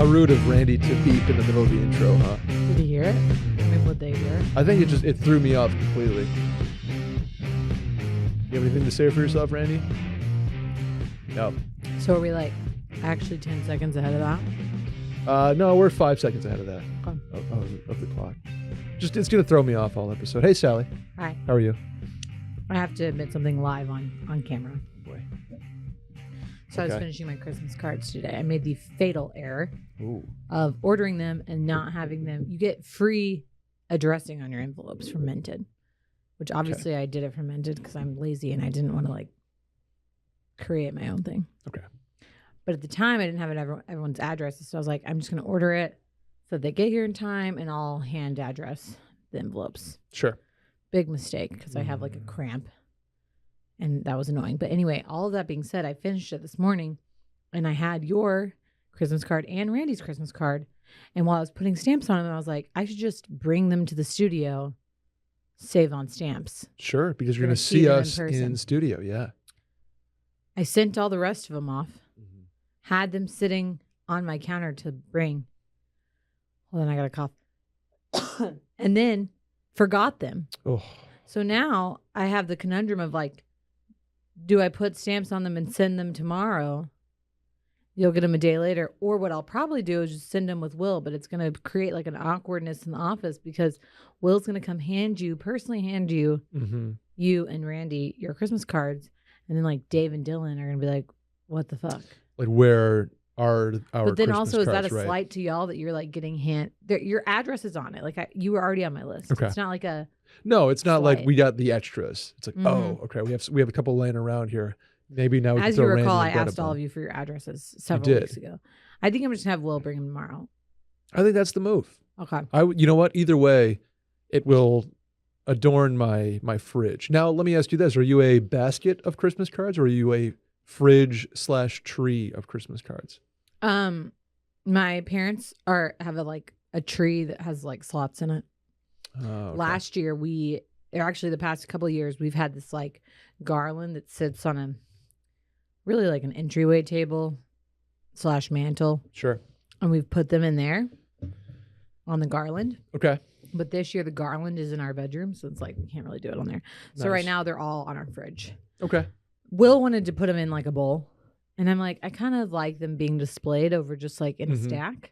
rude of Randy to beep in the middle of the intro, huh? Did you hear it? I mean, would they hear it? I think it threw me off completely. You have anything to say for yourself, Randy? No. So are we like actually 10 seconds ahead of that? No, we're 5 seconds ahead of that. Okay. Of the clock. Just it's gonna throw me off all episode. Hey, Sally. Hi. How are you? I have to admit something live on camera. Boy. So I was Okay. finishing my Christmas cards today. I made the fatal error Ooh. of ordering them and not having them. You get free addressing on your envelopes from Minted, which obviously I did it from Minted because I'm lazy and I didn't want to like create my own thing. Okay. But at the time, I didn't have everyone's addresses, so I was like, I'm just going to order it so that they get here in time, and I'll hand address the envelopes. Sure. Big mistake because I have like a cramp, and that was annoying. But anyway, all of that being said, I finished it this morning, and I had your Christmas card and Randy's Christmas card. And while I was putting stamps on them, I was like, I should just bring them to the studio, save on stamps. Sure, because you're Gonna going to see them in us person. in studio, yeah. I sent all the rest of them off, had them sitting on my counter to bring. Hold on, I got a cough. And then forgot them. Oh. So now I have the conundrum of like, do I put stamps on them and send them tomorrow? You'll get them a day later. Or what I'll probably do is just send them with Will, but it's going to create like an awkwardness in the office because Will's going to come personally hand you, you and Randy, your Christmas cards. And then like Dave and Dylan are going to be like, what the fuck? Like where are our But then Christmas also, is that cards, a right? slight to y'all that you're like getting your address is on it? Like you were already on my list. Okay. It's not like a. No, it's not like slight. we got the extras. It's like, oh, okay, we have a couple laying around here. Maybe now we As can you throw recall, I Randy and asked Greta all on. of you for your addresses several did. weeks ago. I think I'm just gonna have Will bring them tomorrow. I think that's the move. Okay. You know what? Either way, it will adorn my fridge. Now, let me ask you this: are you a basket of Christmas cards, or are you a fridge/tree of Christmas cards? My parents have a tree that has like slots in it. Oh, okay. Last year the past couple of years we've had this like garland that sits on a really like an entryway table / mantle. Sure. And we've put them in there on the garland. Okay. But this year the garland is in our bedroom, so it's like we can't really do it on there. So Nice. right now they're all on our fridge. Okay. Will wanted to put them in like a bowl. And I'm like, I kind of like them being displayed over just like in a stack.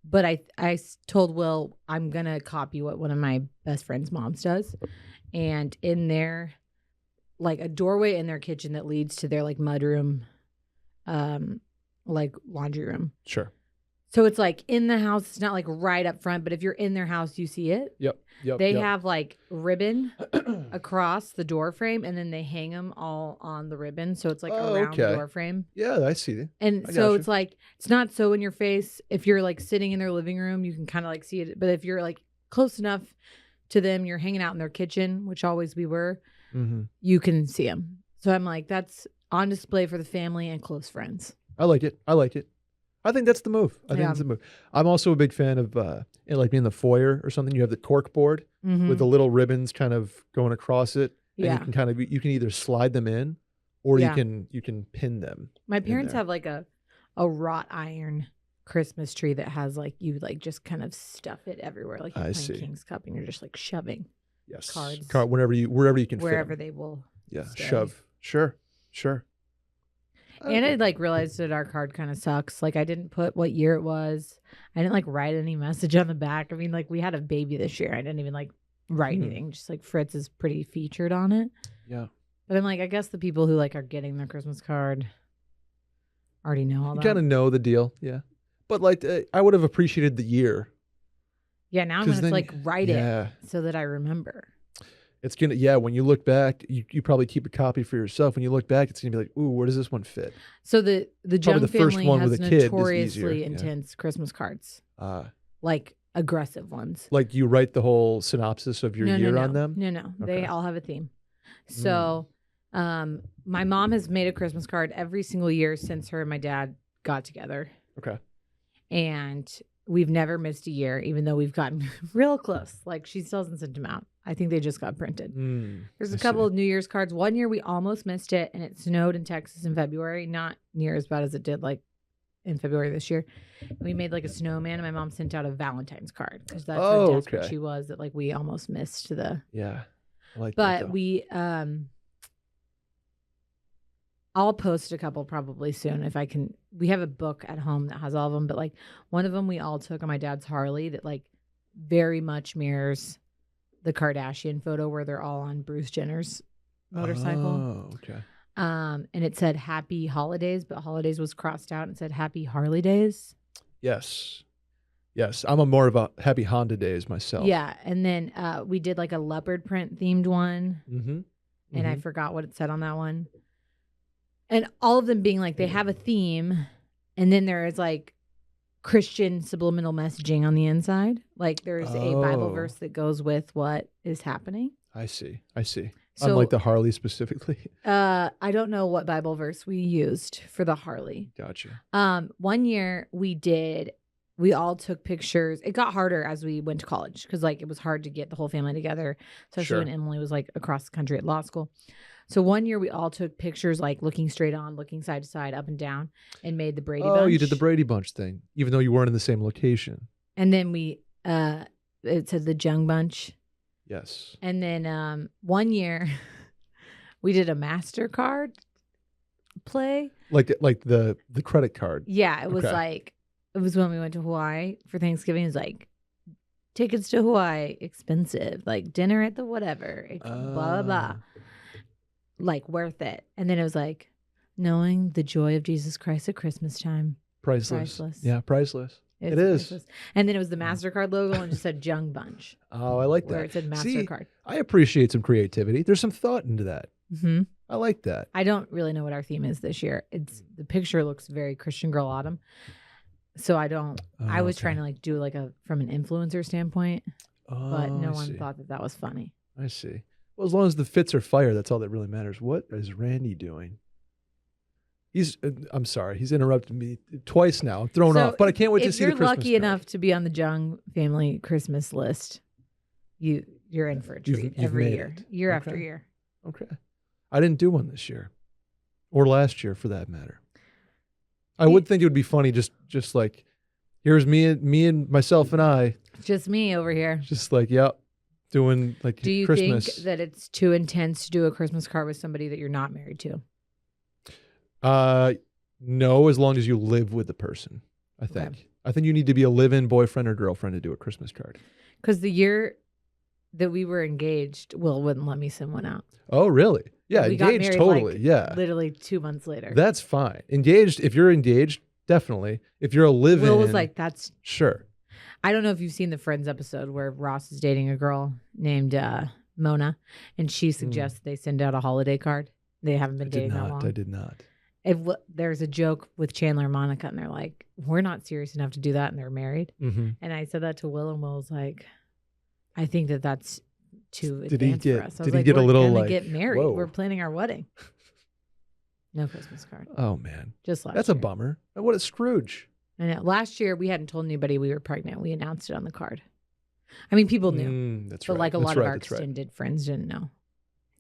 But I told Will I'm going to copy what one of my best friend's moms does. And in their, like a doorway in their kitchen that leads to their like mudroom, like laundry room. Sure. So it's like in the house, it's not like right up front, but if you're in their house, you see it. Yep. They have like ribbon across the door frame, and then they hang them all on the ribbon. So it's like around the door frame. Yeah, I see it. And so it's like, it's not so in your face. If you're like sitting in their living room, you can kind of like see it. But if you're like close enough to them, you're hanging out in their kitchen, which always we were, you can see them. So I'm like, that's on display for the family and close friends. I like it. I think that's the move. I think it's the move. I'm also a big fan of like in the foyer or something. You have the cork board with the little ribbons kind of going across it. And you can either slide them in or you can pin them. My parents have like a wrought iron Christmas tree that has like you like just kind of stuff it everywhere. Like you're playing King's Cup and you're just like shoving cards wherever you can fit wherever them. they will. Yeah, stay. shove. Sure. And I like realized that our card kind of sucks. Like I didn't put what year it was. I didn't like write any message on the back. I mean, like we had a baby this year. I didn't even like write anything. Just like Fritz is pretty featured on it. Yeah. But I'm like, I guess the people who like are getting their Christmas card already know all that. You kind of know the deal. Yeah. But like I would have appreciated the year. Yeah. Now I'm going to like write it so that I remember. It's going to, when you look back, you probably keep a copy for yourself. When you look back, it's going to be like, ooh, where does this one fit? So the Jung the first family one has with a kid is notoriously easier. intense Christmas cards. Like aggressive ones. Like you write the whole synopsis of your year on them? No. Okay. They all have a theme. So my mom has made a Christmas card every single year since her and my dad got together. Okay. And we've never missed a year, even though we've gotten real close. Like she still hasn't sent them out. I think they just got printed. There's a couple of New Year's cards. One year we almost missed it, and it snowed in Texas in February. Not near as bad as it did like in February this year. We made like a snowman, and my mom sent out a Valentine's card because that's Oh, how desperate okay. she was that like we almost missed the. Yeah, I like that. But Though. we I'll post a couple probably soon if I can. We have a book at home that has all of them, but like one of them we all took on my dad's Harley that like very much mirrors the Kardashian photo where they're all on Bruce Jenner's motorcycle. Oh, okay. And it said Happy Holidays, but holidays was crossed out and said Happy Harley Days. Yes. I'm a more of a Happy Honda Days myself. Yeah, and then we did like a leopard print themed one, and I forgot what it said on that one. And all of them being like they have a theme, and then there is like Christian subliminal messaging on the inside. Like there's a Bible verse that goes with what is happening. I see. So, unlike the Harley specifically. I don't know what Bible verse we used for the Harley. Gotcha. One year we all took pictures. It got harder as we went to college because like it was hard to get the whole family together, especially when Emily was like across the country at law school. So one year we all took pictures like looking straight on, looking side to side, up and down, and made the Brady Bunch. Oh, you did the Brady Bunch thing, even though you weren't in the same location. And then it said the Jung Bunch. Yes. And then one year we did a MasterCard play. Like the credit card. Yeah, it was like, it was when we went to Hawaii for Thanksgiving. It was like, tickets to Hawaii, expensive. Like dinner at the whatever, blah, blah, blah. Like worth it. And then it was like, knowing the joy of Jesus Christ at Christmas time. Priceless. Yeah, priceless. It is. Priceless. And then it was the MasterCard logo and just said Jung Bunch. Oh, I like that. Where it said MasterCard. See, I appreciate some creativity. There's some thought into that. Mm-hmm. I like that. I don't really know what our theme is this year. The picture looks very Christian Girl Autumn. So I don't. I was trying to like do like from an influencer standpoint, but no one thought that was funny. I see. Well, as long as the fits are fire, that's all that really matters. What is Randy doing? I'm sorry, he's interrupted me twice now. I'm thrown off, but I can't wait to see the Christmas If you're lucky card. enough to be on the Jung family Christmas list, you're in for a treat every year, year after year. Okay. I didn't do one this year, or last year for that matter. I would think it would be funny, just like, here's me and myself and I. Just me over here. Just like, yep, doing like Christmas. Do you think that it's too intense to do a Christmas card with somebody that you're not married to? No, as long as you live with the person, I think. Okay. I think you need to be a live-in boyfriend or girlfriend to do a Christmas card. Because the year that we were engaged, Will wouldn't let me send one out. Oh, really? Yeah, we engaged, got married, totally. Like, yeah. Literally 2 months later. That's fine. Engaged, if you're engaged, definitely. If you're a live-in. Will was like, that's. Sure. I don't know if you've seen the Friends episode where Ross is dating a girl named Mona, and she suggests they send out a holiday card. They haven't been dating that long. I did not. There's a joke with Chandler and Monica, and they're like, we're not serious enough to do that, and they're married. Mm-hmm. And I said that to Will, and Will's like, I think that's too advanced for us. I was like, get a little we're like, get married. Whoa. We're planning our wedding. No Christmas card. Oh, man. Just last That's year. a bummer. What a Scrooge. I know. Last year, we hadn't told anybody we were pregnant. We announced it on the card. I mean, people knew. That's but right. like a lot of our extended friends didn't know.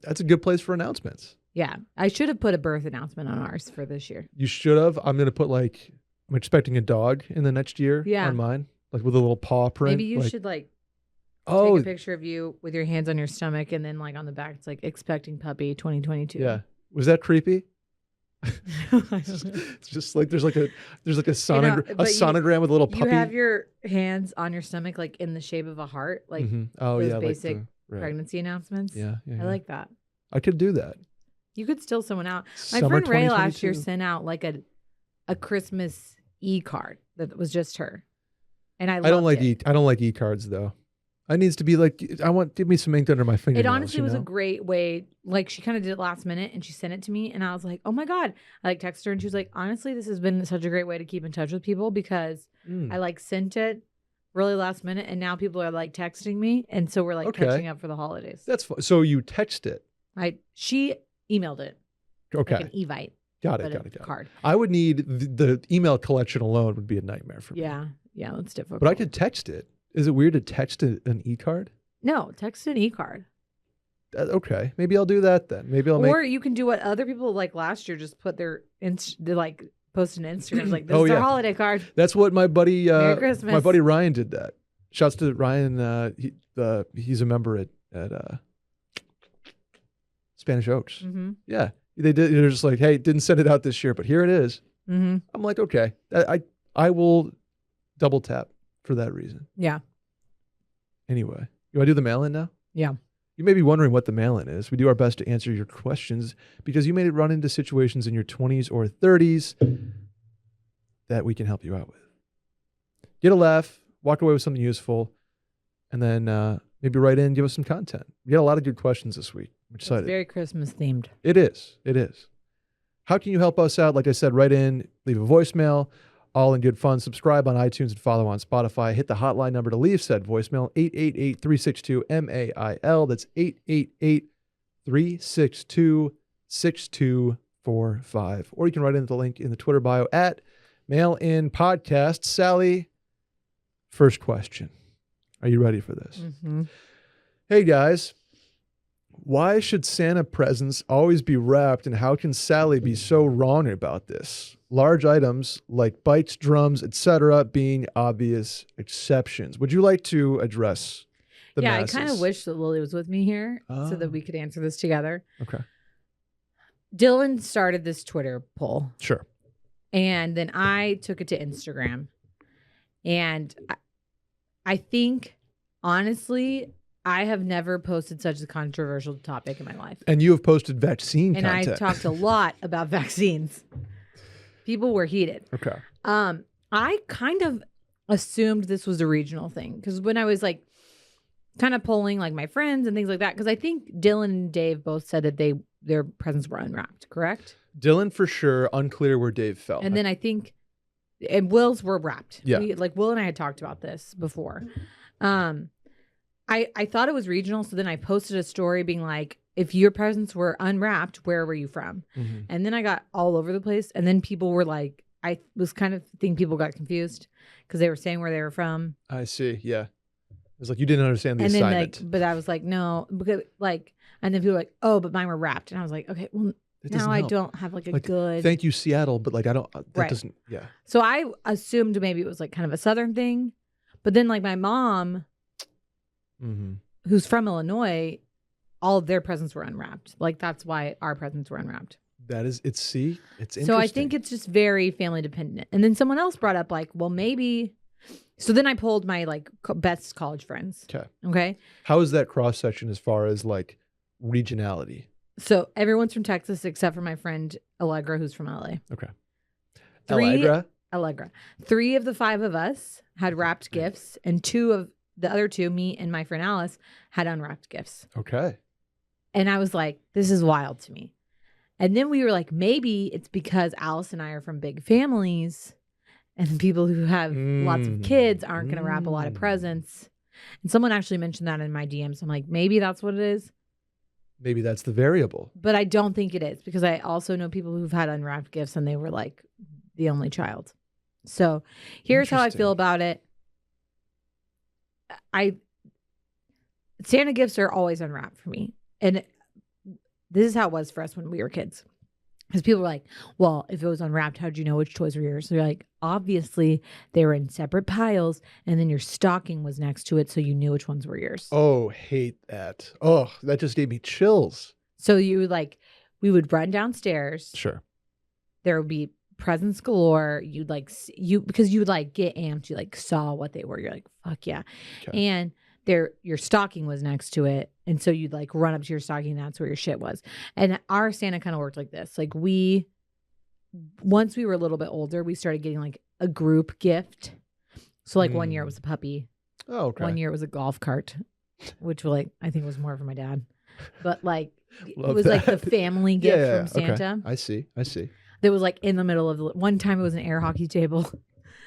That's a good place for announcements. Yeah. I should have put a birth announcement on ours for this year. You should have. I'm going to put like, I'm expecting a dog in the next year on mine, like with a little paw print. Maybe you should like take a picture of you with your hands on your stomach, and then like on the back, it's like expecting puppy 2022. Yeah. Was that creepy? It's just like there's like a sonogram with a little puppy. You have your hands on your stomach like in the shape of a heart, like those basic pregnancy announcements. Yeah, I like that. I could do that. You could steal someone out. My friend Ray last year sent out like a Christmas e-card that was just her, and I don't like e-cards though. It needs to be like, give me some ink under my fingernails. It honestly was a great way. Like she kind of did it last minute and she sent it to me and I was like, oh my God. I like texted her and she was like, honestly, this has been such a great way to keep in touch with people because I like sent it really last minute and now people are like texting me. And so we're like catching up for the holidays. That's fun. So you text it. She emailed it. Okay. Like an Evite. Got it. Card. I would need the email collection alone would be a nightmare for me. Yeah. Yeah. That's difficult. But I could text it. Is it weird to text an e-card? No, text an e-card. Okay, maybe I'll do that then. Maybe I'll Or you can do what other people like last year, just put their like posted on Instagram. Like, this is our holiday card. That's what my buddy Merry Christmas. my buddy Ryan did that. Shouts to Ryan. He's a member at Spanish Oaks. Mm-hmm. Yeah, they did. They're just like, hey, didn't send it out this year, but here it is. Mm-hmm. I'm like, okay, I will double tap for that reason. Yeah. Anyway, you want to do the mail-in now? Yeah. You may be wondering what the mail-in is. We do our best to answer your questions because you may run into situations in your 20s or 30s that we can help you out with. Get a laugh, walk away with something useful, and then maybe write in and give us some content. We got a lot of good questions this week. I'm excited. It's very Christmas themed. It is. It is. How can you help us out? Like I said, write in, leave a voicemail, all in good fun. Subscribe on iTunes and follow on Spotify. Hit the hotline number to leave said voicemail, 888-362-MAIL. That's 888-362-6245. Or you can write in the link in the Twitter bio at Mail In Podcast. Sally, first question. Are you ready for this? Mm-hmm. Hey, guys. Why should Santa presents always be wrapped, and how can Sally be so wrong about this? Large items like bikes, drums, etc. being obvious exceptions. Would you like to address the masses? I kind of wish that Lily was with me here so that we could answer this together. Okay. Dylan started this Twitter poll. Sure. And then I took it to Instagram. And I think, honestly, I have never posted such a controversial topic in my life. And you have posted vaccine and content. I talked a lot about vaccines. People were heated. Okay. I kind of assumed this was a regional thing because when I was like kind of polling like my friends and things like that, because I think Dylan and Dave both said that their presents were unwrapped, correct? Dylan for sure, unclear where Dave fell. And then I think, and Will's were wrapped. Yeah. Will and I had talked about this before. I thought it was regional, so then I posted a story being like, if your presents were unwrapped, where were you from? Mm-hmm. And then I got all over the place. And then people were like, I was kind of thinking people got confused because they were saying where they were from. I see. Yeah. It was like you didn't understand the and assignment. Then but I was like, no, because like, and then people were like, oh, but mine were wrapped. And I was like, okay, well, now I don't have like a good. Thank you, Seattle, but like I don't. That right. doesn't. Yeah. So I assumed maybe it was like kind of a Southern thing, but then like my mom, who's from Illinois, all of their presents were unwrapped. Like that's why our presents were unwrapped. That is, it's interesting. So I think it's just very family dependent. And then someone else brought up like, well, maybe. So then I polled my like best college friends. Okay. How is that cross section as far as like regionality? So everyone's from Texas except for my friend Allegra, who's from LA. Okay. Allegra. 3 of the 5 of us had wrapped gifts, and 2 of the other 2, me and my friend Alice, had unwrapped gifts. Okay. And I was like, this is wild to me. And then we were like, maybe it's because Alice and I are from big families and people who have lots of kids aren't going to wrap a lot of presents. And someone actually mentioned that in my DMs. I'm like, maybe that's what it is. Maybe that's the variable. But I don't think it is because I also know people who've had unwrapped gifts and they were like the only child. So here's how I feel about it. Santa gifts are always unwrapped for me. And this is how it was for us when we were kids. Because people were like, well, if it was unwrapped, how'd you know which toys were yours? So you're like, obviously they were in separate piles and then your stocking was next to it. So you knew which ones were yours. Oh, hate that. Oh, that just gave me chills. So you like, we would run downstairs. Sure. There would be presents galore. You'd like, because you would like get amped. You like saw what they were. You're like, fuck yeah. Okay. And your stocking was next to it. And so you'd like run up to your stocking. That's where your shit was. And our Santa kind of worked like this. Like once we were a little bit older, we started getting like a group gift. So like 1 year it was a puppy. Oh, okay. 1 year it was a golf cart, which like I think was more for my dad. But like it Love was that. like the family gift from Santa. Okay. I see. That was like in the middle of one time it was an air hockey table.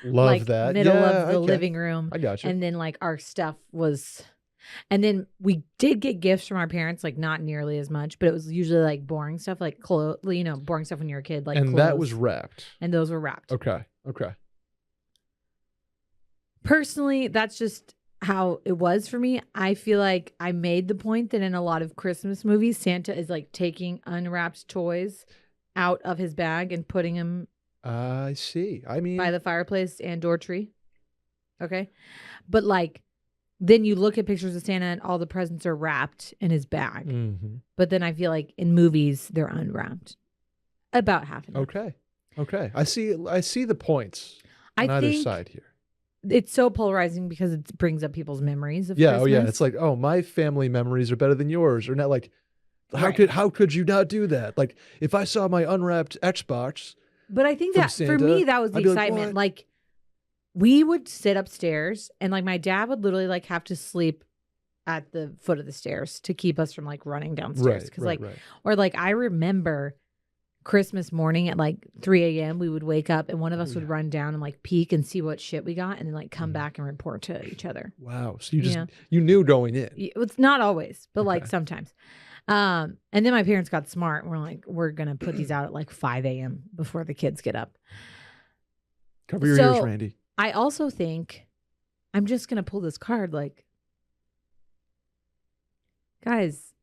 Love like that. Middle of the living room. I got you. And then like our stuff was, and then we did get gifts from our parents, like not nearly as much, but it was usually like boring stuff, like clothes, boring stuff when you're a kid, like and clothes. that was wrapped. And those were wrapped. Okay. Personally, that's just how it was for me. I feel like I made the point that in a lot of Christmas movies, Santa is like taking unwrapped toys out of his bag and putting them I see. I mean, by the fireplace and door tree. Okay. But like, then you look at pictures of Santa and all the presents are wrapped in his bag. mm-hmm. But then I feel like in movies, they're unwrapped. About half enough. Okay. I see the points on either side here. It's so polarizing because it brings up people's memories of Christmas. Oh yeah. It's like, oh, my family memories are better than yours. Or not like, how could you not do that? Like, if I saw my unwrapped Xbox. But I think that Santa, for me, that was the excitement. Like, we would sit upstairs and like my dad would literally like have to sleep at the foot of the stairs to keep us from like running downstairs. Right. Or like I remember Christmas morning at like 3 a.m. we would wake up and one of us would run down and like peek and see what shit we got and then like come back and report to each other. Wow. So you knew going in. It's not always, but like sometimes. And then my parents got smart and we're like, we're going to put these out at like 5 a.m. before the kids get up. Cover your ears, Randy. I also think I'm just going to pull this card like, guys,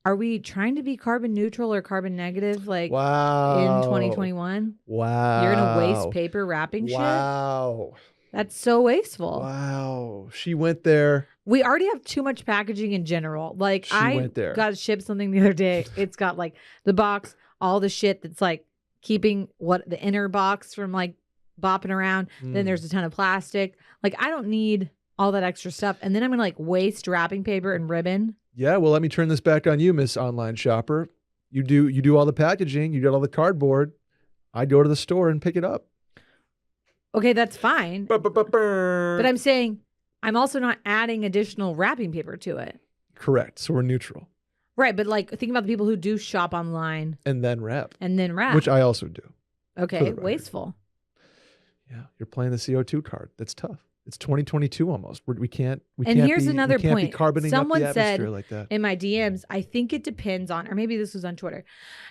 are we trying to be carbon neutral or carbon negative like in 2021? Wow. You're going to waste paper wrapping shit? Wow. That's so wasteful. Wow. She went there. We already have too much packaging in general. Like I got to ship something the other day. It's got like the box, all the shit that's like keeping the inner box from like bopping around. Then there's a ton of plastic. Like I don't need all that extra stuff. And then I'm going to like waste wrapping paper and ribbon. Yeah. Well, let me turn this back on you, Miss Online Shopper. You do all the packaging. You got all the cardboard. I go to the store and pick it up. Okay, that's fine. But I'm saying I'm also not adding additional wrapping paper to it. Correct. So we're neutral. Right. But like think about the people who do shop online. And then wrap. Which I also do. Okay. Wasteful. Yeah. You're playing the CO2 card. That's tough. It's 2022 almost. We can't here's another point. Be carboning Someone up the atmosphere said like that. In my DMs, I think it depends on, or maybe this was on Twitter.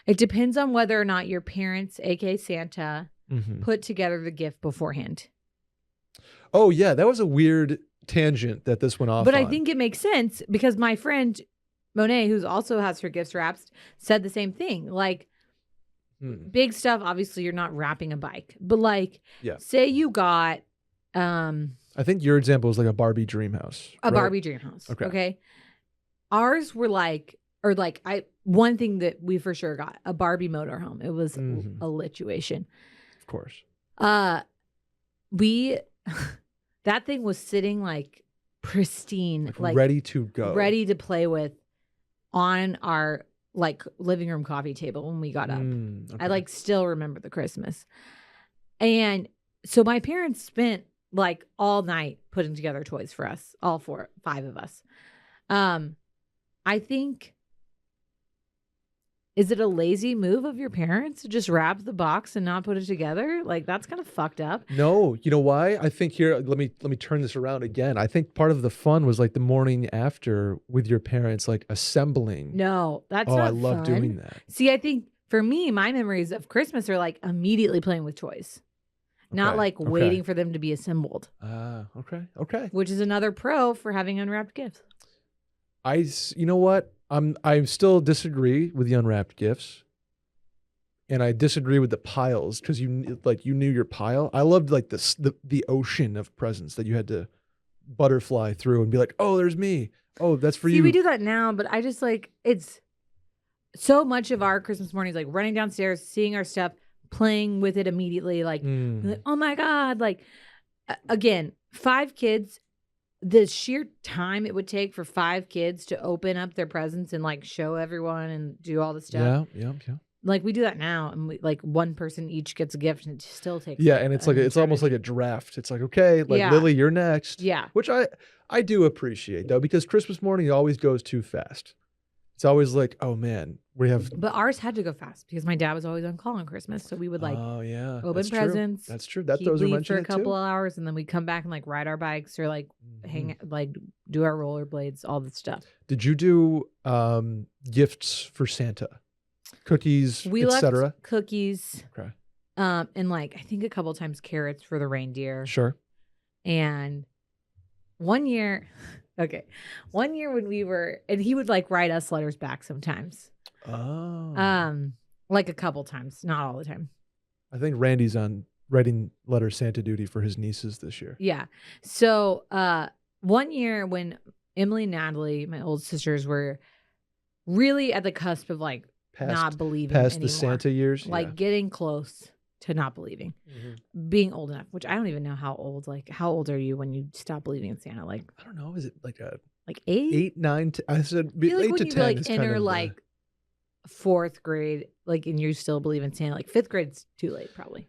It depends on whether or not your parents, aka Santa, put together the gift beforehand. Oh yeah, that was a weird tangent that this went off. But I think it makes sense because my friend Monet, who also has her gifts wrapped, said the same thing. Like big stuff, obviously you're not wrapping a bike, but like say you got I think your example was like a Barbie dream house. Barbie dream house. Okay. Ours were like, one thing that we for sure got, a Barbie motorhome. It was a lituation. Of course. That thing was sitting like pristine, like ready to go, ready to play with on our like living room coffee table when we got up. I like still remember the Christmas. And so my parents spent like all night putting together toys for us, all 5 of us. I think, is it a lazy move of your parents to just wrap the box and not put it together? Like that's kind of fucked up. No, you know why? I think here, let me turn this around again. I think part of the fun was like the morning after with your parents, like assembling. No, that's not I love doing that. See, I think for me, my memories of Christmas are like immediately playing with toys. Not like waiting for them to be assembled. Okay. Which is another pro for having unwrapped gifts. You know what? I still disagree with the unwrapped gifts, and I disagree with the piles because you knew your pile. I loved like the ocean of presents that you had to butterfly through and be like, oh, there's me. Oh, that's for you. See, we do that now, but I just like it's so much of our Christmas mornings like running downstairs, seeing our stuff, playing with it immediately, like oh my God, like again, 5 kids. The sheer time it would take for 5 kids to open up their presents and like show everyone and do all the stuff. Yeah. Like we do that now, and we like one person each gets a gift, and it still takes. Yeah, and it's like it's almost like a draft. It's like okay, like Lily, you're next. Yeah, which I do appreciate though, because Christmas morning always goes too fast. It's always like, oh man, we have. But ours had to go fast because my dad was always on call on Christmas, so we would like open presents. That's true. Those are mentioned for a couple of hours, and then we'd come back and like ride our bikes or like hang, like do our rollerblades, all the stuff. Did you do gifts for Santa, cookies, etc.? Cookies. Okay. And like I think a couple times carrots for the reindeer. Sure. And one year. Okay. One year when we were, and he would like write us letters back sometimes. Oh. Like a couple times, not all the time. I think Randy's on writing letter Santa duty for his nieces this year. Yeah. So one year when Emily and Natalie, my old sisters, were really at the cusp of like not believing past anymore. the Santa years, like getting close to not believing, being old enough, which I don't even know how old. Like, how old are you when you stop believing in Santa? Like, I don't know. Is it like 8? 8, 9? I said I feel like 8 when to you 10. like enter like 4th grade, like, and you still believe in Santa, like 5th grade's too late, probably.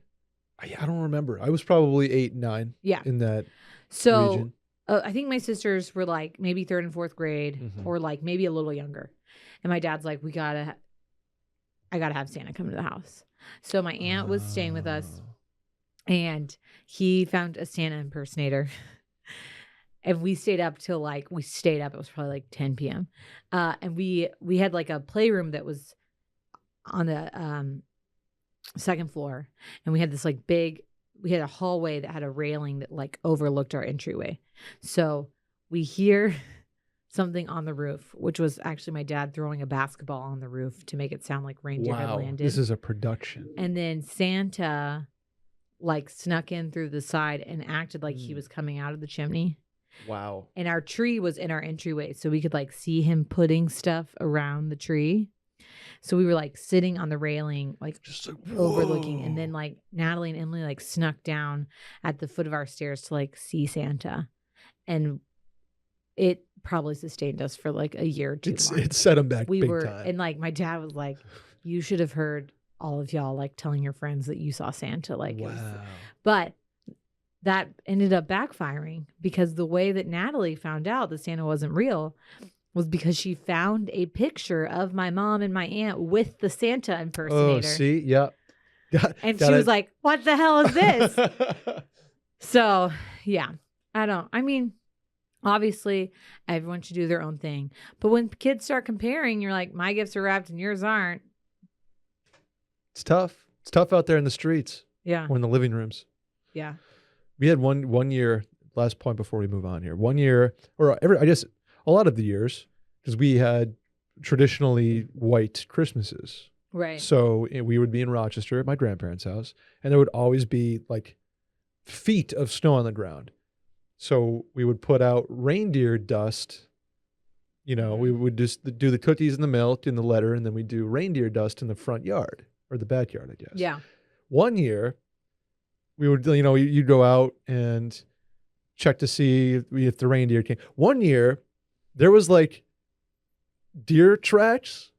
I don't remember. I was probably 8, 9. Yeah, in that region. I think my sisters were like maybe 3rd and 4th grade, or like maybe a little younger, and my dad's like, I gotta have Santa come to the house. So my aunt was staying with us, and he found a Santa impersonator. And we stayed up till it was probably like 10 p.m. And we had like a playroom that was on the 2nd floor. And we had this like we had a hallway that had a railing that like overlooked our entryway. So we hear something on the roof, which was actually my dad throwing a basketball on the roof to make it sound like reindeer had landed. This is a production. And then Santa like snuck in through the side and acted like he was coming out of the chimney. Wow. And our tree was in our entryway, so we could like see him putting stuff around the tree. So we were like sitting on the railing, like just like, overlooking. And then like Natalie and Emily like snuck down at the foot of our stairs to like see Santa. And it probably sustained us for like a year or two. It set him back big time. And like my dad was like, you should have heard all of y'all like telling your friends that you saw Santa. Like, but that ended up backfiring because the way that Natalie found out that Santa wasn't real was because she found a picture of my mom and my aunt with the Santa impersonator. Oh, see? Yeah. And she was like, what the hell is this? So, yeah. I mean, obviously, everyone should do their own thing. But when kids start comparing, you're like, my gifts are wrapped and yours aren't. It's tough. It's tough out there in the streets. Yeah. Or in the living rooms. Yeah. We had one year, last point before we move on here. 1 year, or I guess a lot of the years, because we had traditionally white Christmases. Right. So we would be in Rochester at my grandparents' house, and there would always be like feet of snow on the ground. So we would put out reindeer dust. You know, we would just do the cookies and the milk and the letter, and then we'd do reindeer dust in the front yard or the backyard, I guess. Yeah. 1 year, we would, you'd go out and check to see if the reindeer came. 1 year, there was like deer tracks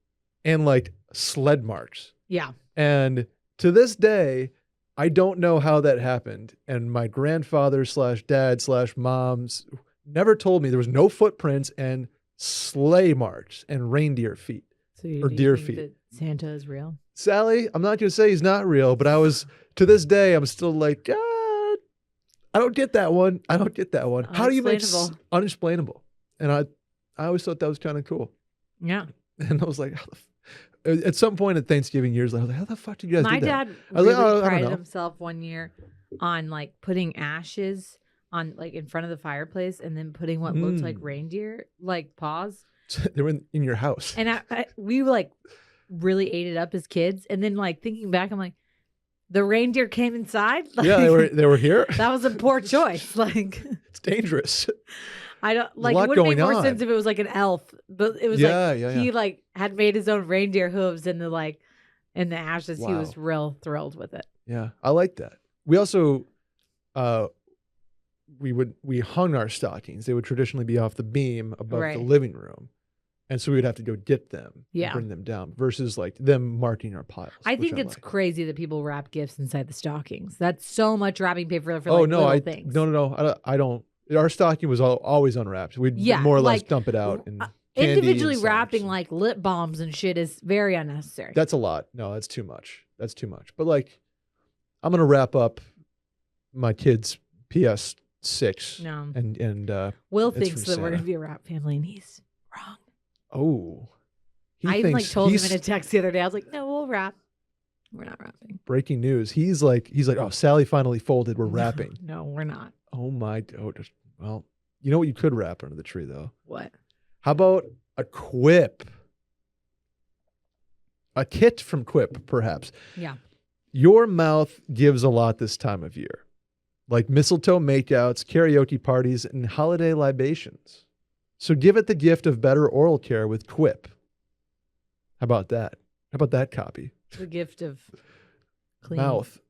and like sled marks. Yeah. And to this day, I don't know how that happened. And my grandfather / dad / moms never told me. There was no footprints and sleigh marks and reindeer feet or deer feet. That Santa is real? Sally, I'm not going to say he's not real, but to this day, I'm still like, I don't get that one. I don't get that one. How do you make unexplainable? And I always thought that was kind of cool. Yeah. And I was like, at some point at Thanksgiving years, I was like, how the fuck did you guys do that? My dad really prided himself 1 year on like putting ashes on like in front of the fireplace and then putting what looked like reindeer like paws. They were in your house. And we like really ate it up as kids. And then like thinking back, I'm like, the reindeer came inside? Like, yeah, they were here. That was a poor choice. Like, it's dangerous. I don't like. It would make more sense if it was like an elf, but it was he like had made his own reindeer hooves in the ashes. Wow. He was real thrilled with it. Yeah, I like that. We also, we hung our stockings. They would traditionally be off the beam above the living room, and so we would have to go get them, and bring them down. Versus like them marking our piles. I think it's crazy that people wrap gifts inside the stockings. That's so much wrapping paper for little things. No, I don't. Our stocking was always unwrapped. We'd more or less dump it out. And individually wrapping like lip balms and shit is very unnecessary. That's a lot. No, that's too much. But like, I'm gonna wrap up my kids' PS6. No. And Will thinks that we're gonna be a wrap family, and he's wrong. Oh. I even told him in a text the other day. I was like, no, we'll wrap. We're not wrapping. Breaking news. He's like, oh, Sally finally folded. We're wrapping. No, we're not. Oh my! Well, you know what you could wrap under the tree though? What? How about a Quip? A kit from Quip, perhaps. Yeah. Your mouth gives a lot this time of year, like mistletoe makeouts, karaoke parties, and holiday libations. So give it the gift of better oral care with Quip. How about that? How about that copy? The gift of clean mouth.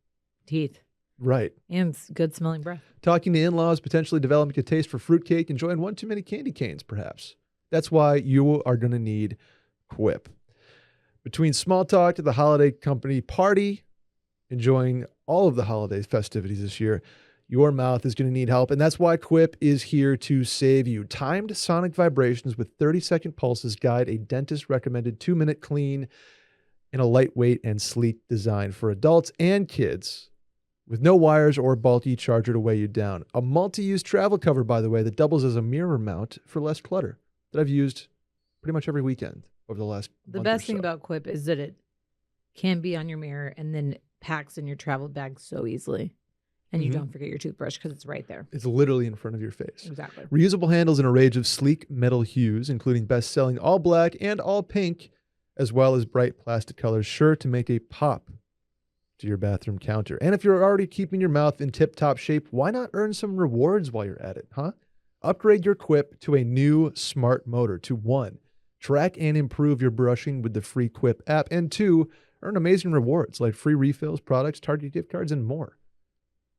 Teeth. Right. And good smelling breath. Talking to in-laws, potentially developing a taste for fruitcake, enjoying one too many candy canes, perhaps. That's why you are going to need Quip. Between small talk to the holiday company party, enjoying all of the holiday festivities this year, your mouth is going to need help. And that's why Quip is here to save you. Timed sonic vibrations with 30-second pulses guide a dentist-recommended 2-minute clean in a lightweight and sleek design for adults and kids with no wires or bulky charger to weigh you down. A multi-use travel cover, by the way, that doubles as a mirror mount for less clutter that I've used pretty much every weekend over the last month. The best thing about Quip is that it can be on your mirror and then packs in your travel bag so easily. And you don't forget your toothbrush because it's right there. It's literally in front of your face. Exactly. Reusable handles in a range of sleek metal hues, including best-selling all black and all pink, as well as bright plastic colors, sure to make a pop to your bathroom counter. And if you're already keeping your mouth in tip-top shape, why not earn some rewards while you're at it, huh? Upgrade your Quip to a new smart motor to 1, track and improve your brushing with the free Quip app, and 2, earn amazing rewards like free refills, products, Target gift cards, and more.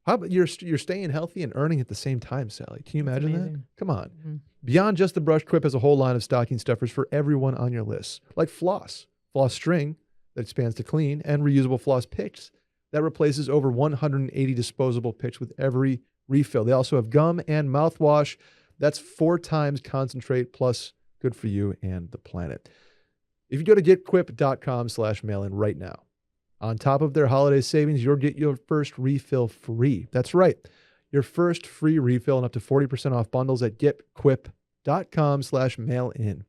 How about you're staying healthy and earning at the same time, Sally? Can you imagine that? Come on. Mm-hmm. Beyond just the brush, Quip has a whole line of stocking stuffers for everyone on your list, like floss string that expands to clean, and reusable floss picks that replaces over 180 disposable picks with every refill. They also have gum and mouthwash that's 4 times concentrate, plus good for you and the planet. If you go to getquip.com/mailin right now, on top of their holiday savings, you'll get your first refill free. That's right. Your first free refill and up to 40% off bundles at getquip.com/mailin.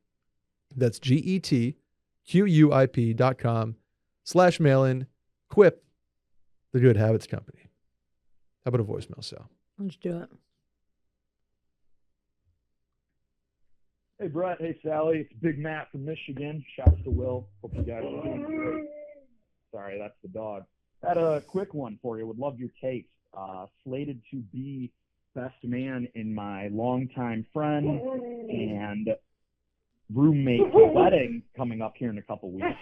That's GETQUIP.com/mailin. Quip, the good habits company. How about a voicemail, Sal? Let's do it. Hey, Brett. Hey, Sally. It's Big Matt from Michigan. Shouts to Will. Hope you guys are doing great. Sorry, that's the dog. Had a quick one for you. Would love your take. Slated to be best man in my longtime friend and roommate's wedding coming up here in a couple weeks.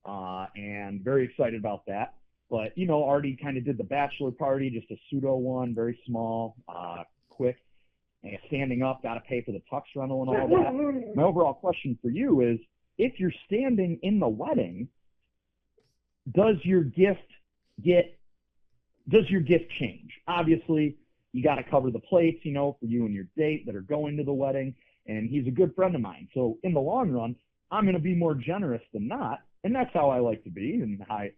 And very excited about that. But, already kind of did the bachelor party, just a pseudo one, very small, quick. And standing up, got to pay for the tux rental and all that. My overall question for you is, if you're standing in the wedding, does your gift change? Obviously, you got to cover the plates, for you and your date that are going to the wedding, and he's a good friend of mine. So in the long run, I'm going to be more generous than not, and that's how I like to be, and how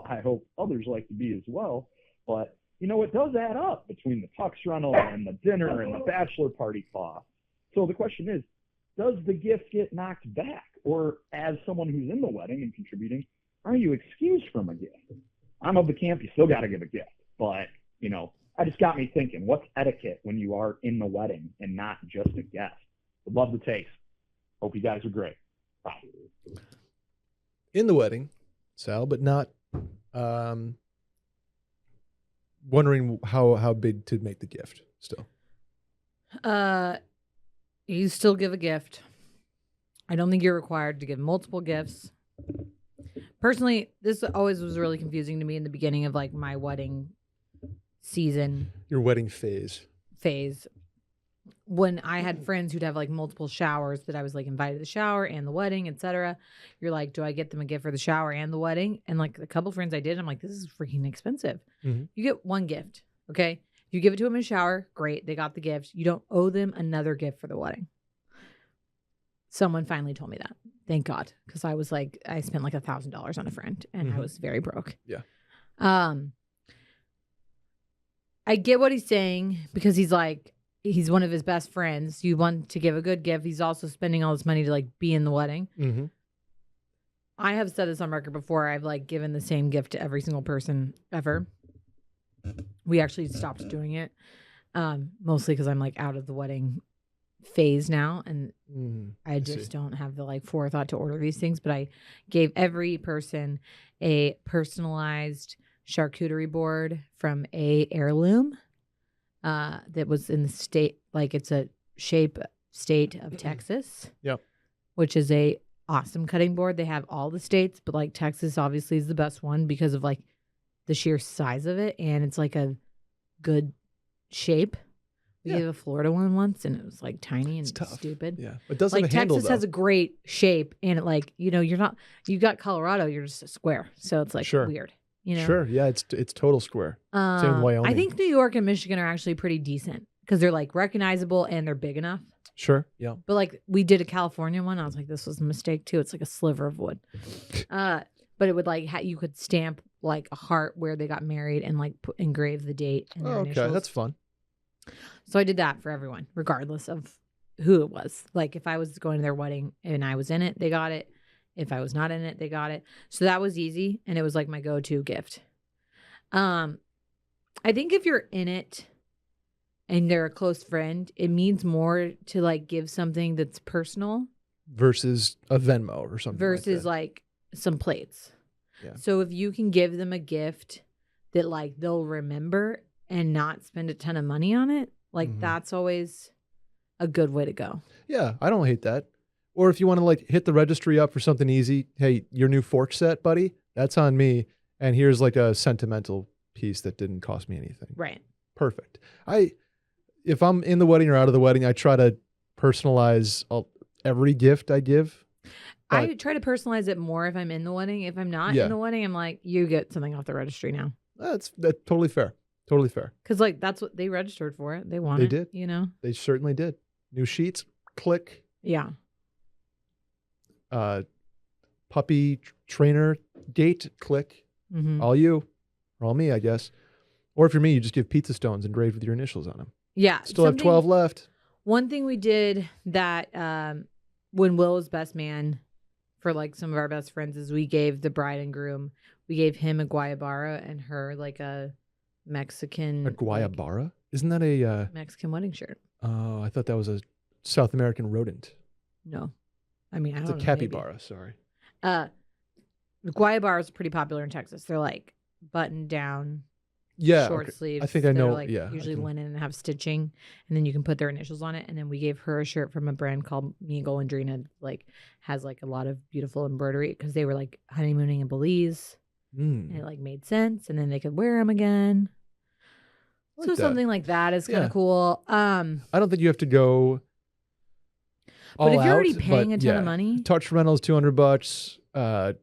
I hope others like to be as well. But, it does add up between the tux rental and the dinner and the bachelor party cost. So the question is, does the gift get knocked back? Or as someone who's in the wedding and contributing, are you excused from a gift? I'm of the camp, you still got to give a gift. But, I just got me thinking, what's etiquette when you are in the wedding and not just a guest? Would love the taste. Hope you guys are great. Bye. In the wedding, Sal, but not wondering how big to make the gift still. You still give a gift. I don't think you're required to give multiple gifts. Personally, this always was really confusing to me in the beginning of my wedding season. Your wedding phase. When I had friends who'd have multiple showers that I was invited to the shower and the wedding, etc. You're like, do I get them a gift for the shower and the wedding? And a couple friends I did, I'm like, this is freaking expensive. Mm-hmm. You get one gift, okay? You give it to them in the shower, great, they got the gift. You don't owe them another gift for the wedding. Someone finally told me that. Thank God. Because I was I spent $1,000 on a friend and I was very broke. Yeah. I get what he's saying because he's one of his best friends. You want to give a good gift. He's also spending all this money to be in the wedding. Mm-hmm. I have said this on record before. I've given the same gift to every single person ever. We actually stopped doing it. Mostly because I'm out of the wedding phase now, and I I just see. don't have the like forethought to order these things. But I gave every person a personalized charcuterie board from a heirloom that was in the state, like it's a state of Texas. Yep. Which is a awesome cutting board. They have all the states, but like Texas obviously is the best one because of like the sheer size of it, and it's like a good shape. We gave a Florida one once, and it was like tiny and stupid. Yeah, it does like have a handle, Texas though. has a great shape, and it like you got Colorado, you're just a square, so it's like weird. Sure, yeah, it's total square. Same with Wyoming. I think New York and Michigan are actually pretty decent because they're like recognizable and they're big enough. Sure, yeah. But like we did a California one, I was like, this was a mistake too. It's like a sliver of wood. But it would like you could stamp like a heart where they got married and like engrave the date and their initials. That's fun. So I did that for everyone, regardless of who it was. Like if I was going to their wedding and I was in it, they got it. If I was not in it, they got it. So that was easy, and it was like my go-to gift. I think if you're in it and they're a close friend, it means more to like give something that's personal versus a Venmo or something. Versus like some plates. Yeah. So if you can give them a gift that like they'll remember and not spend a ton of money on it, like that's always a good way to go. Yeah, I don't hate that. Or if you want to like hit the registry up for something easy, hey, your new fork set, buddy, that's on me. And here's like a sentimental piece that didn't cost me anything. Right. Perfect. If I'm in the wedding or out of the wedding, I try to personalize every gift I give. I try to personalize it more if I'm in the wedding. If I'm not in the wedding, I'm like, you get something off the registry now. That's totally fair. Totally fair. Because like that's what they registered for it. They wanted. They did. You know. They certainly did. New sheets. Click. Yeah. Puppy trainer gate. Click. All you, or all me, I guess. Or if you're me, you just give pizza stones engraved with your initials on them. Yeah. Still have 12 left. One thing we did that when Will was best man for like some of our best friends is we gave the bride and groom, we gave him a guayabara and her like a Mexican. A guayabara? Isn't that a Mexican wedding shirt? Oh, I thought that was a South American rodent. No. I mean, I don't know. It's a capybara, sorry. The guayabara is pretty popular in Texas. They're like buttoned down. Yeah, short sleeves. I think I know. Like yeah, usually linen and have stitching, and then you can put their initials on it. And then we gave her a shirt from a brand called Me Golondrina, like has like a lot of beautiful embroidery because they were like honeymooning in Belize, and it like made sense. And then they could wear them again. Like so something like that is kind of cool. I don't think you have to go. But if you're already paying a ton of money, touch rental is $200.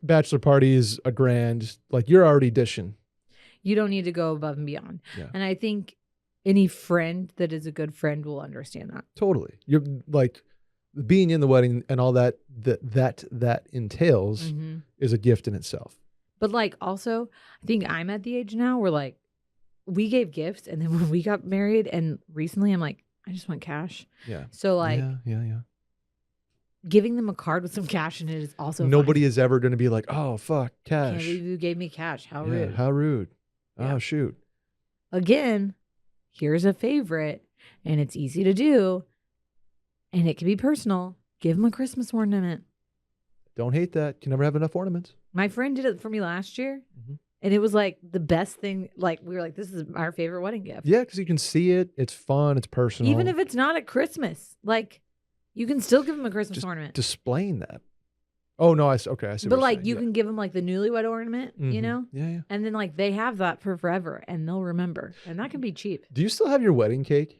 Bachelor party is $1,000. Like you're already dishing. You don't need to go above and beyond. Yeah. And I think any friend that is a good friend will understand that. Totally. You're like being in the wedding and all that entails is a gift in itself. But like also, I think I'm at the age now where like we gave gifts and then when we got married and recently I'm like, I just want cash. Yeah. So like yeah. Giving them a card with some cash in it is also nobody fine. is ever going to be like, oh fuck, cash. Can't believe you gave me cash. How rude. How rude. Yeah. Oh shoot. Again, here's a favorite and it's easy to do and it can be personal. Give them a Christmas ornament. Don't hate that. Can never have enough ornaments. My friend did it for me last year and it was like the best thing. Like we were like, this is our favorite wedding gift. Yeah, because you can see it. It's fun. It's personal. Even if it's not at Christmas, like you can still give them a Christmas ornament. Displaying that. Oh no, I see. But like you can give them like the newlywed ornament, you know? Yeah. And then like they have that for forever and they'll remember. And that can be cheap. Do you still have your wedding cake?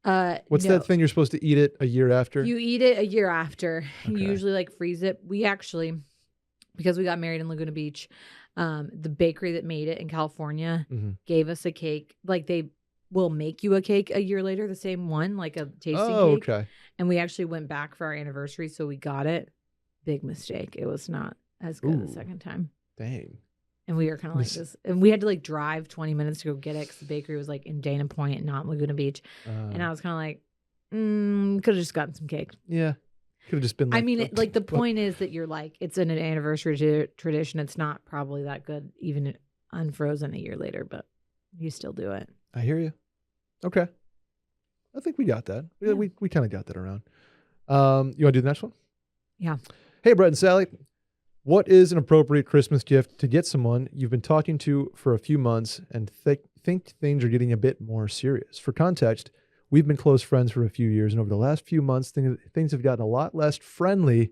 What's that thing you're supposed to eat it a year after? You eat it a year after. Okay. You usually like freeze it. We actually, because we got married in Laguna Beach, the bakery that made it in California gave us a cake. Like they will make you a cake a year later, the same one, like a tasting cake. Okay. And we actually went back for our anniversary, so we got it. Big mistake. It was not as good the second time. Dang. And we were kind of like this. And we had to like drive 20 minutes to go get it because the bakery was like in Dana Point, not Laguna Beach. And I was kind of like, could have just gotten some cake. Yeah. Could have just been like. I mean, the point is that you're like, it's an anniversary tradition. It's not probably that good, even unfrozen a year later, but you still do it. I hear you. Okay. I think we got that. Yeah. We kind of got that around. You want to do the next one? Yeah. Hey, Brett and Sally. What is an appropriate Christmas gift to get someone you've been talking to for a few months and think things are getting a bit more serious? For context, we've been close friends for a few years, and over the last few months, things have gotten a lot less friendly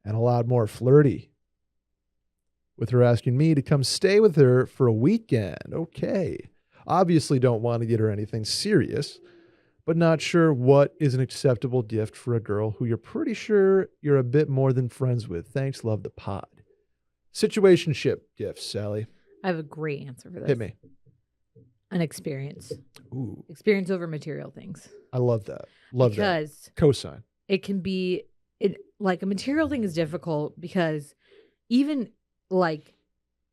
and a lot more flirty. With her asking me to come stay with her for a weekend. Okay. Obviously don't want to get her anything serious, but not sure what is an acceptable gift for a girl who you're pretty sure you're a bit more than friends with. Thanks, love the pod. Situationship gifts, Sally. I have a great answer for this. Hit me. An experience. Ooh. Experience over material things. I love that. Love that. Because cosign. It can be, like a material thing is difficult because even like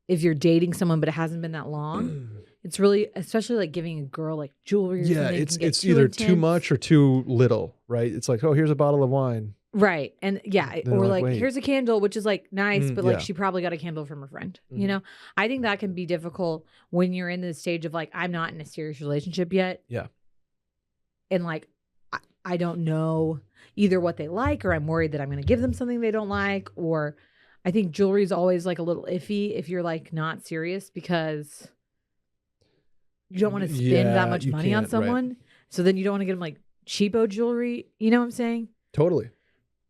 if you're dating someone but it hasn't been that long, it's really, especially like giving a girl like jewelry or something. It's either too much or too little, right? It's like, oh, here's a bottle of wine. Right. And or like here's a candle, which is like nice, but like yeah. she probably got a candle from a friend. Mm-hmm. You know, I think that can be difficult when you're in the stage of like, I'm not in a serious relationship yet. Yeah. And like, I don't know either what they like, or I'm worried that I'm going to give them something they don't like. Or I think jewelry is always like a little iffy if you're like not serious, because you don't want to spend that much money on someone. Right. So then you don't want to get them like cheapo jewelry. You know what I'm saying? Totally.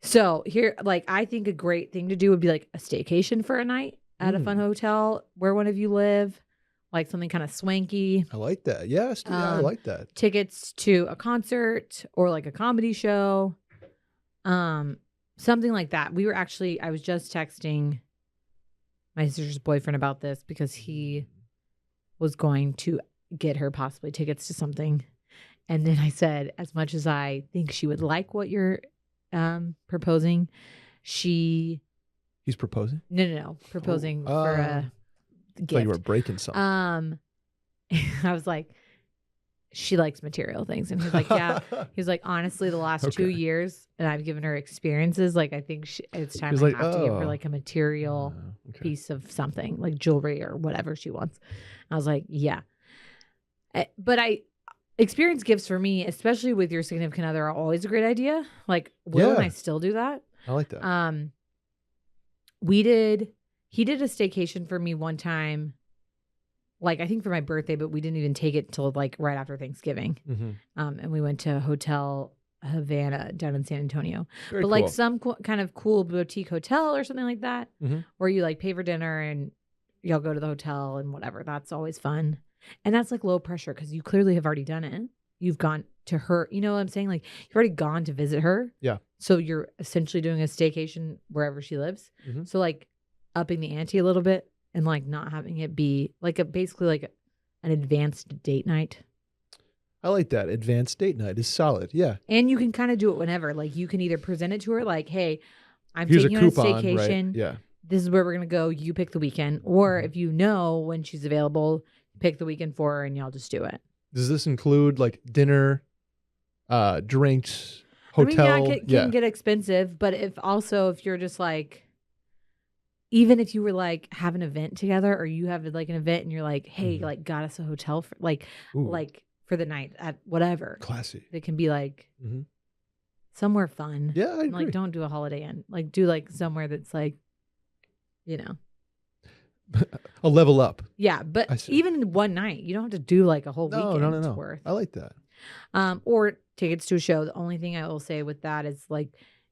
So here, like, I think a great thing to do would be like a staycation for a night at a fun hotel where one of you live, like something kind of swanky. I like that. Yes, I like that. Tickets to a concert or like a comedy show, something like that. I was just texting my sister's boyfriend about this because he was going to get her possibly tickets to something. And then I said, as much as I think she would like what you're proposing, he's proposing? No. Proposing for a gift. Thought you were breaking something. I was like, she likes material things. And he's like, yeah. He's like, honestly, the last 2 years, and I've given her experiences, like, I think it's time I have to give her like a material piece of something, like jewelry or whatever she wants. I was like, yeah. But experience gifts for me, especially with your significant other, are always a great idea. Like Will and I still do that. I like that. He did a staycation for me one time, like I think for my birthday, but we didn't even take it till like right after Thanksgiving. Mm-hmm. And we went to Hotel Havana down in San Antonio. Very cool. Like some kind of cool boutique hotel or something like that, where you like pay for dinner and y'all go to the hotel and whatever. That's always fun. And that's like low pressure because you clearly have already done it. You've gone to her, you know what I'm saying? Like you've already gone to visit her. Yeah. So you're essentially doing a staycation wherever she lives. Mm-hmm. So like upping the ante a little bit and like not having it be like basically like an advanced date night. I like that. Advanced date night is solid. Yeah. And you can kind of do it whenever. Like you can either present it to her like, hey, I'm taking you on a staycation. Right? Yeah. This is where we're going to go. You pick the weekend. Or if you know when she's available, pick the weekend for her and y'all just do it. Does this include like dinner, drinks, hotel? I mean, it can get expensive, but if you're just like, even if you were like have an event together or you have like an event and you're like, hey, like got us a hotel for like for the night at whatever. Classy. It can be like somewhere fun. Yeah, I agree. Like don't do a Holiday Inn. Like do like somewhere that's like, you know. A level up. Yeah, but even one night, you don't have to do like a whole weekend's worth. I like that. Or tickets to a show. The only thing I will say with that is like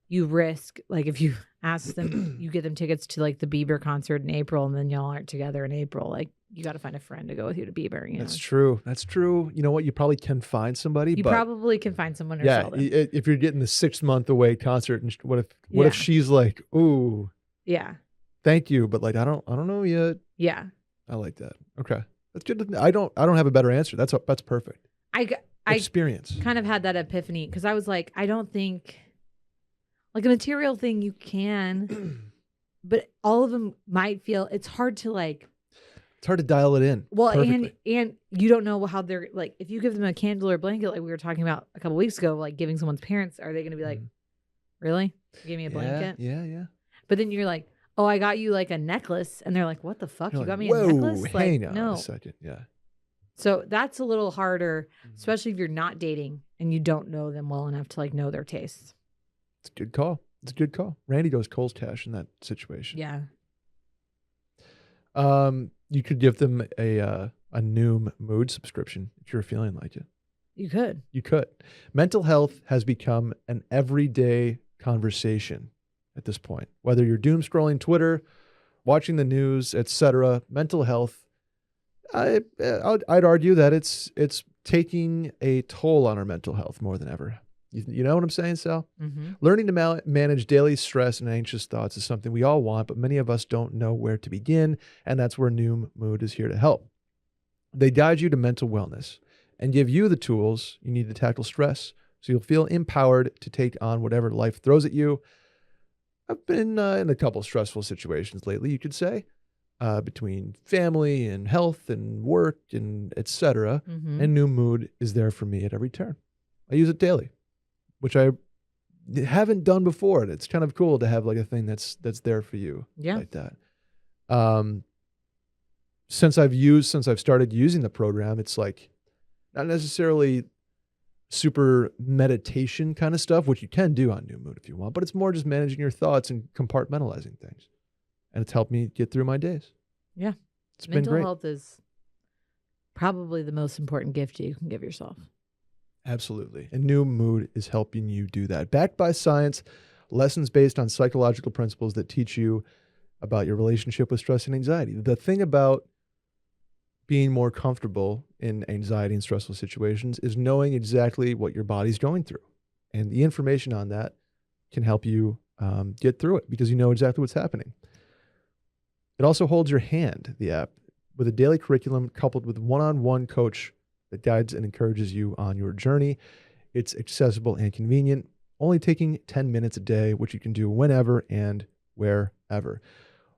you risk, like if you ask them, you get them tickets to like the Bieber concert in April and then y'all aren't together in April. Like you got to find a friend to go with you to Bieber. That's true. That's true. You know what? You probably can find somebody. You probably can find someone. Yeah. If you're getting the 6 month away concert, and what if she's like, ooh. Yeah. Thank you, but like I don't know yet. Yeah, I like that. Okay, that's good. I don't have a better answer. That's perfect. I experience kind of had that epiphany because I was like, I don't think like a material thing you can, but all of them might feel it's hard to like. It's hard to dial it in. Well, perfectly. and you don't know how they're like. If you give them a candle or a blanket, like we were talking about a couple weeks ago, like giving someone's parents, are they going to be like, really? Give me a blanket? Yeah. But then you're like, oh, I got you like a necklace. And they're like, what the fuck? You're you got like, me a necklace? Hang like, on no. a second. Yeah. So that's a little harder, especially if you're not dating and you don't know them well enough to like know their tastes. It's a good call. It's a good call. Randy goes Cole's cash in that situation. Yeah. You could give them a Noom Mood subscription if you're feeling like it. You could. You could. Mental health has become an everyday conversation at this point. Whether you're doom scrolling Twitter, watching the news, etc., mental health, I'd argue that it's taking a toll on our mental health more than ever. You know what I'm saying, Sal? Mm-hmm. Learning to manage daily stress and anxious thoughts is something we all want, but many of us don't know where to begin, and that's where Noom Mood is here to help. They guide you to mental wellness and give you the tools you need to tackle stress so you'll feel empowered to take on whatever life throws at you. I've been in a couple stressful situations lately, you could say, between family and health and work and etc. Mm-hmm. And Noom Mood is there for me at every turn. I use it daily, which I haven't done before. And it's kind of cool to have like a thing that's there for you like that. Since I've started using the program, it's like not necessarily super meditation kind of stuff, which you can do on Noom Mood if you want, but it's more just managing your thoughts and compartmentalizing things. And it's helped me get through my days. Yeah. It's been great. Mental health is probably the most important gift you can give yourself. Absolutely. And Noom Mood is helping you do that. Backed by science, lessons based on psychological principles that teach you about your relationship with stress and anxiety. The thing about being more comfortable in anxiety and stressful situations is knowing exactly what your body's going through. And the information on that can help you get through it because you know exactly what's happening. It also holds your hand, the app, with a daily curriculum coupled with one-on-one coach that guides and encourages you on your journey. It's accessible and convenient, only taking 10 minutes a day, which you can do whenever and wherever.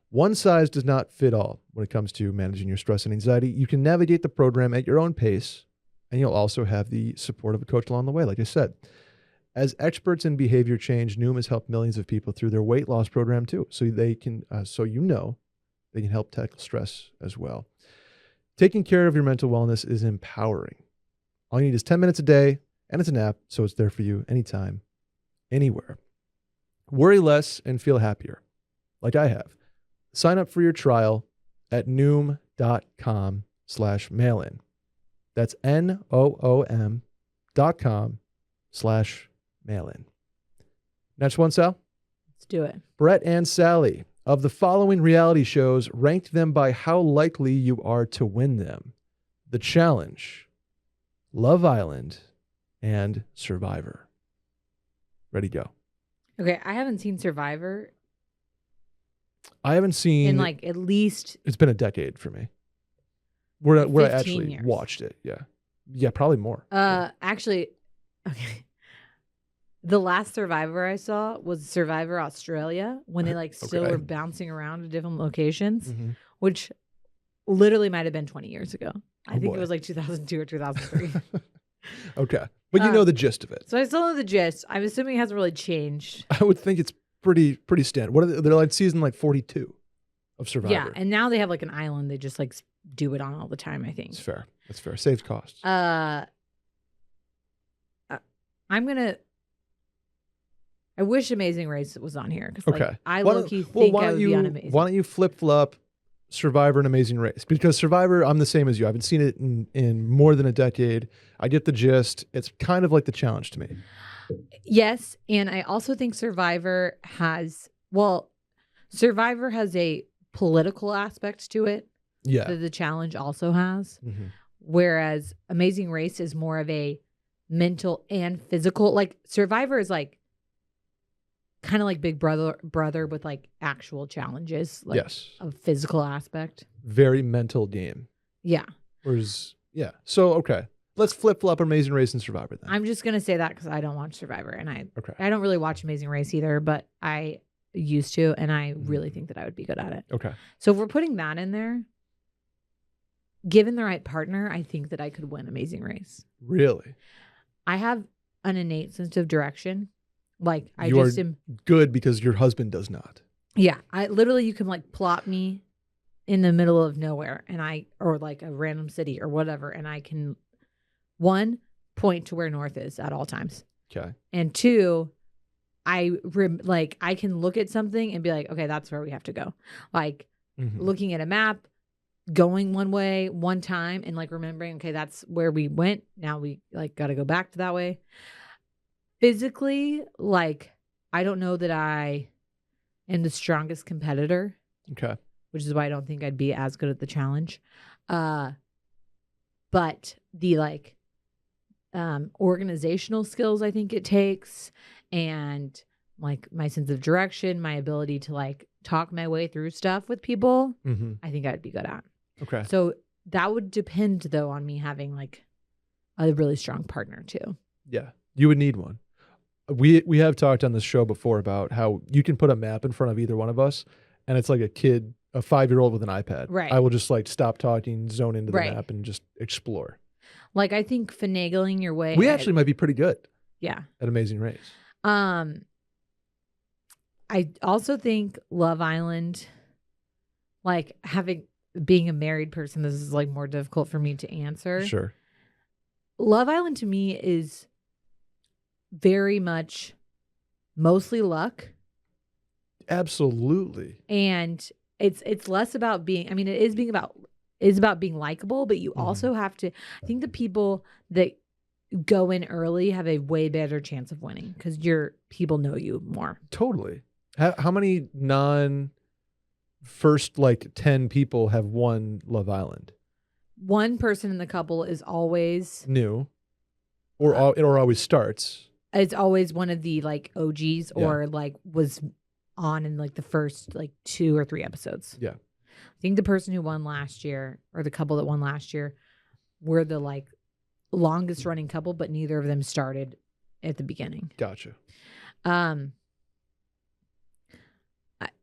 One size does not fit all when it comes to managing your stress and anxiety. You can navigate the program at your own pace, and you'll also have the support of a coach along the way, like I said. As experts in behavior change, Noom has helped millions of people through their weight loss program too. So they can, they can help tackle stress as well. Taking care of your mental wellness is empowering. All you need is 10 minutes a day, and it's an app, so it's there for you anytime, anywhere. Worry less and feel happier, like I have. Sign up for your trial at Noom.com/mailin. That's NOOM.com/mailin. Next one, Sal? Let's do it. Brett and Sally, of the following reality shows, ranked them by how likely you are to win them: The Challenge, Love Island, and Survivor. Ready, go. Okay, I haven't seen Survivor I haven't seen in like at least it's been a decade for me. Where I actually years. watched it. Yeah, probably more. Actually, okay. The last Survivor I saw was Survivor Australia when they like still were bouncing around to different locations, which literally might have been 20 years ago. I think it was like 2002 or 2003. Okay. But you know the gist of it. So I still know the gist. I'm assuming it hasn't really changed. I would think it's pretty standard. What are they're like season like 42 of Survivor. Yeah, and now they have like an island they just like do it on all the time, I think. That's fair. Saves costs. I wish Amazing Race was on here because okay. I low-key think I would be on Amazing. Why don't you flip-flop Survivor and Amazing Race? Because Survivor, I'm the same as you. I haven't seen it in more than a decade. I get the gist. It's kind of like The Challenge to me. Yes, and I also think Survivor has a political aspect to it. Yeah. That The Challenge also has. Mm-hmm. Whereas Amazing Race is more of a mental and physical. Like Survivor is like kind of like Big Brother with like actual challenges. Like yes. A physical aspect. Very mental game. Yeah. Yeah. So, okay. Let's flip-flop Amazing Race and Survivor then. I'm just going to say that because I don't watch Survivor. And I don't really watch Amazing Race either, but I used to. And I really think that I would be good at it. Okay. So if we're putting that in there, given the right partner, I think that I could win Amazing Race. Really? I have an innate sense of direction. Like I am good because your husband does not. Yeah. You can like plot me in the middle of nowhere or like a random city or whatever, and I can, one, point to where north is at all times. Okay. And two, I can look at something and be like, okay, that's where we have to go. Like looking at a map, going one way one time and like remembering, okay, that's where we went. Now we like got to go back to that way. Physically, like, I don't know that I am the strongest competitor. Okay. Which is why I don't think I'd be as good at the challenge. But the like organizational skills I think it takes, and like my sense of direction, my ability to like talk my way through stuff with people, I think I'd be good at. Okay. So that would depend though on me having like a really strong partner too. Yeah. You would need one. We have talked on this show before about how you can put a map in front of either one of us and it's like a 5-year-old with an iPad. Right. I will just like stop talking, zone into the map and just explore. Like I think finagling your way. We actually might be pretty good. Yeah. At Amazing Race. I also think Love Island, like being a married person, this is like more difficult for me to answer. Sure. Love Island to me is very much mostly luck. Absolutely. And it's less about being, I mean, it is about being likable, but you also have to, I think the people that go in early have a way better chance of winning because people know you more. Totally. How many first like 10 people have won Love Island? One person in the couple is always new, or it always starts. It's always one of the like OGs or like was on in like the first like 2 or 3 episodes. Yeah. I think the person who won last year or the couple that won last year were the like longest running couple, but neither of them started at the beginning. Gotcha.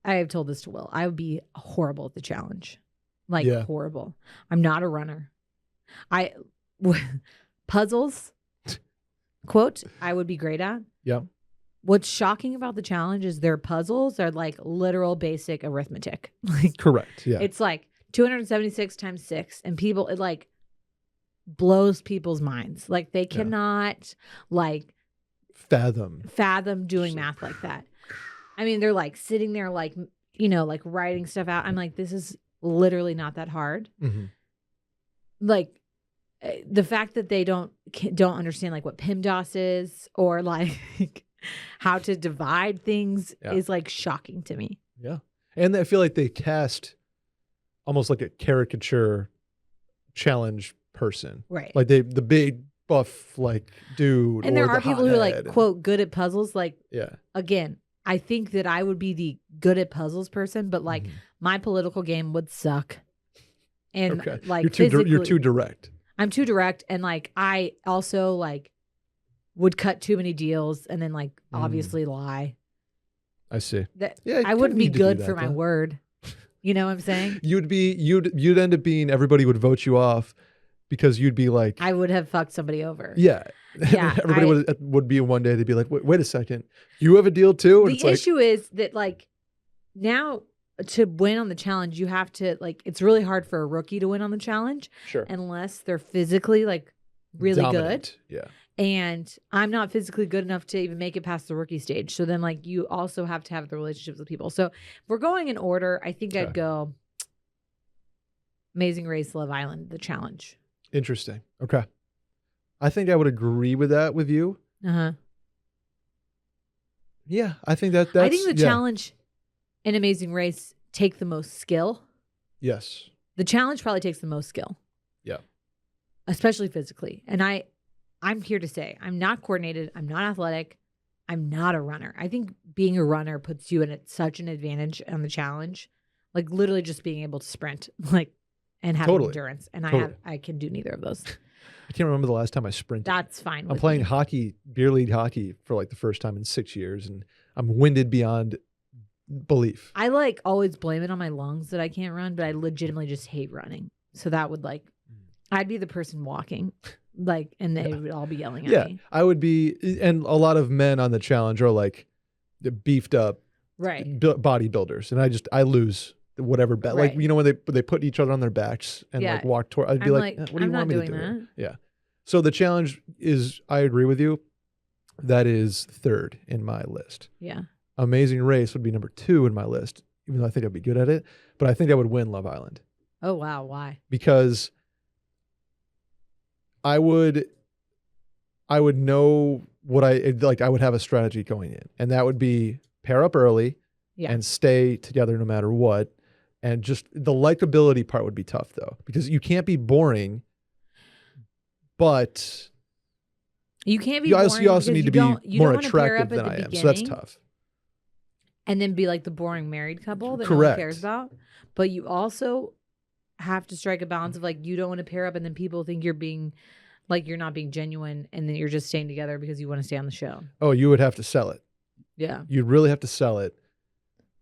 I have told this to Will. I would be horrible at the challenge. Like horrible. I'm not a runner. Puzzles, quote, I would be great at. Yeah. What's shocking about the challenge is their puzzles are like literal basic arithmetic. Like correct. Yeah. It's like 276 times 6, and people, it like blows people's minds. Like they cannot like fathom doing math like that. I mean, they're like sitting there like, like writing stuff out. I'm like, this is literally not that hard. Like the fact that they don't understand like what PIMDOS is or like how to divide things is like shocking to me. Yeah. And I feel like they cast almost like a caricature challenge person. Right. Like the big buff like dude. And there are people who are like, quote, good at puzzles. Like, again, I think that I would be the good at puzzles person, but like my political game would suck. And like you're too direct. I'm too direct. And like I also like would cut too many deals and then like obviously lie. I see. I wouldn't be good for my word. You know what I'm saying? You'd end up being, everybody would vote you off because you'd be like, I would have fucked somebody over. Yeah. Everybody would be one day, they'd be like, wait a second, you have a deal too? And the issue is that like now to win on the challenge, you have to like, it's really hard for a rookie to win on the challenge. Sure. Unless they're physically like really dominant. good. Yeah. And I'm not physically good enough to even make it past the rookie stage. So then like you also have to have the relationships with people. So if we're going in order, I think I'd go Amazing Race, Love Island, the challenge. Interesting. Okay. I think I would agree with that with you. Yeah, I think that's I think the challenge and Amazing Race take the most skill. Yes. The challenge probably takes the most skill. Yeah. Especially physically. And I'm here to say I'm not coordinated. I'm not athletic. I'm not a runner. I think being a runner puts you in such an advantage on the challenge. Like literally just being able to sprint like and having endurance. And I can do neither of those. I can't remember the last time I sprinted. That's fine. I'm playing hockey, beer league hockey for like the first time in 6 years, and I'm winded beyond belief. I like always blame it on my lungs that I can't run, but I legitimately just hate running. So that would like, I'd be the person walking, like, and they would all be yelling at me. I would be, and a lot of men on the challenge are like the beefed up, right, bodybuilders, and I lose whatever back. Like, Right. you know, when they put each other on their backs and like walk toward, I'd be I'm like, like, what do you I'm want not me to do doing here? that. Yeah. So the challenge is, I agree with you. That is third in my list. Yeah. Amazing Race would be number 2 in my list, even though I think I'd be good at it. But I think I would win Love Island. Oh, wow. Why? Because I would know what I would have a strategy going in, and that would be pair up early and stay together no matter what. And just the likability part would be tough though, because you can't be boring, but you can't be you boring. also need to be more attractive than I am. So that's tough. And then be like the boring married couple that no Correct. one cares about. But you also have to strike a balance of like, you don't want to pair up and then people think you're being like, you're not being genuine and then you're just staying together because you want to stay on the show. Oh, you would have to sell it. Yeah. You'd really have to sell it.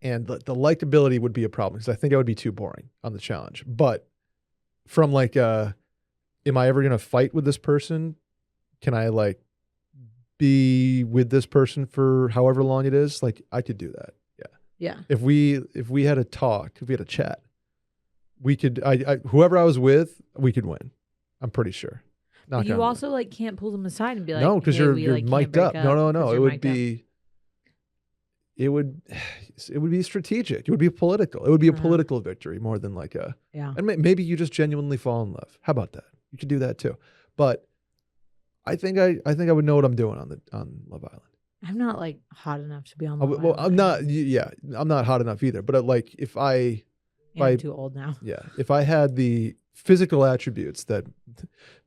And the likability would be a problem because I think I would be too boring on the challenge. But from like, am I ever going to fight with this person? Can I like be with this person for however long it is? Like I could do that. Yeah. Yeah. If we had a talk, if we had a chat, we could, whoever I was with, we could win. I'm pretty sure. But you also like can't pull them aside and be like, no, because hey, you're like, mic'd up. No. It would be, it would be strategic. It would be political. It would be a political victory more than like a, and maybe you just genuinely fall in love. How about that? You could do that too. But I think I would know what I'm doing on Love Island. I'm not like hot enough to be on Love Island. Well, I'm not. Yeah, I'm not hot enough either. But like, I'm too old now. Yeah, if I had the physical attributes that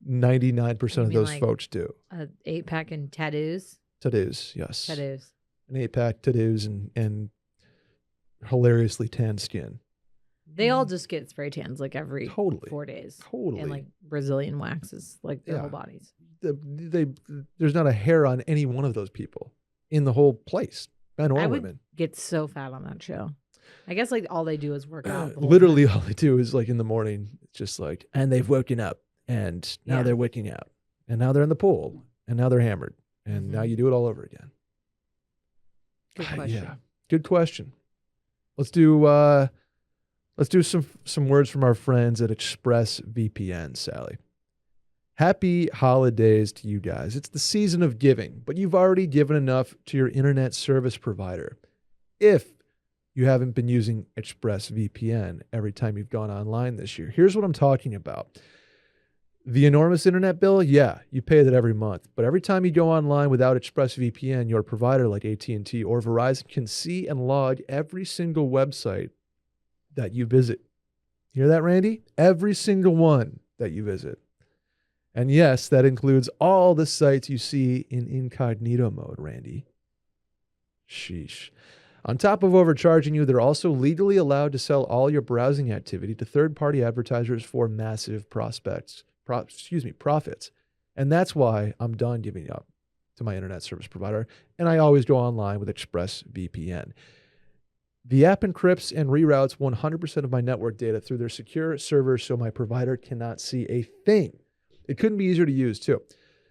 99% of those like folks do. A 8-pack and tattoos. Tattoos, yes. Tattoos. An 8-pack, tattoos, and hilariously tan skin. They all just get spray tans like every 4 days. Totally. And like Brazilian waxes, like their whole bodies. There's not a hair on any one of those people in the whole place, men or women. Get so fat on that show. I guess like all they do is work out. Literally all they do is like in the morning, it's just like, and they've woken up and now they're waking out and now they're in the pool and now they're hammered and now you do it all over again. Good question. Yeah. Good question. Let's do some words from our friends at ExpressVPN, Sally. Happy holidays to you guys. It's the season of giving, but you've already given enough to your internet service provider. If you haven't been using ExpressVPN every time you've gone online this year, here's what I'm talking about. The enormous internet bill, yeah, you pay that every month. But every time you go online without ExpressVPN, your provider like AT&T or Verizon can see and log every single website that you visit. Hear that, Randy? Every single one that you visit. And yes, that includes all the sites you see in incognito mode, Randy. Sheesh. On top of overcharging you, they're also legally allowed to sell all your browsing activity to third-party advertisers for massive profits. And that's why I'm done giving up to my internet service provider, and I always go online with ExpressVPN. The app encrypts and reroutes 100% of my network data through their secure server so my provider cannot see a thing. It couldn't be easier to use, too.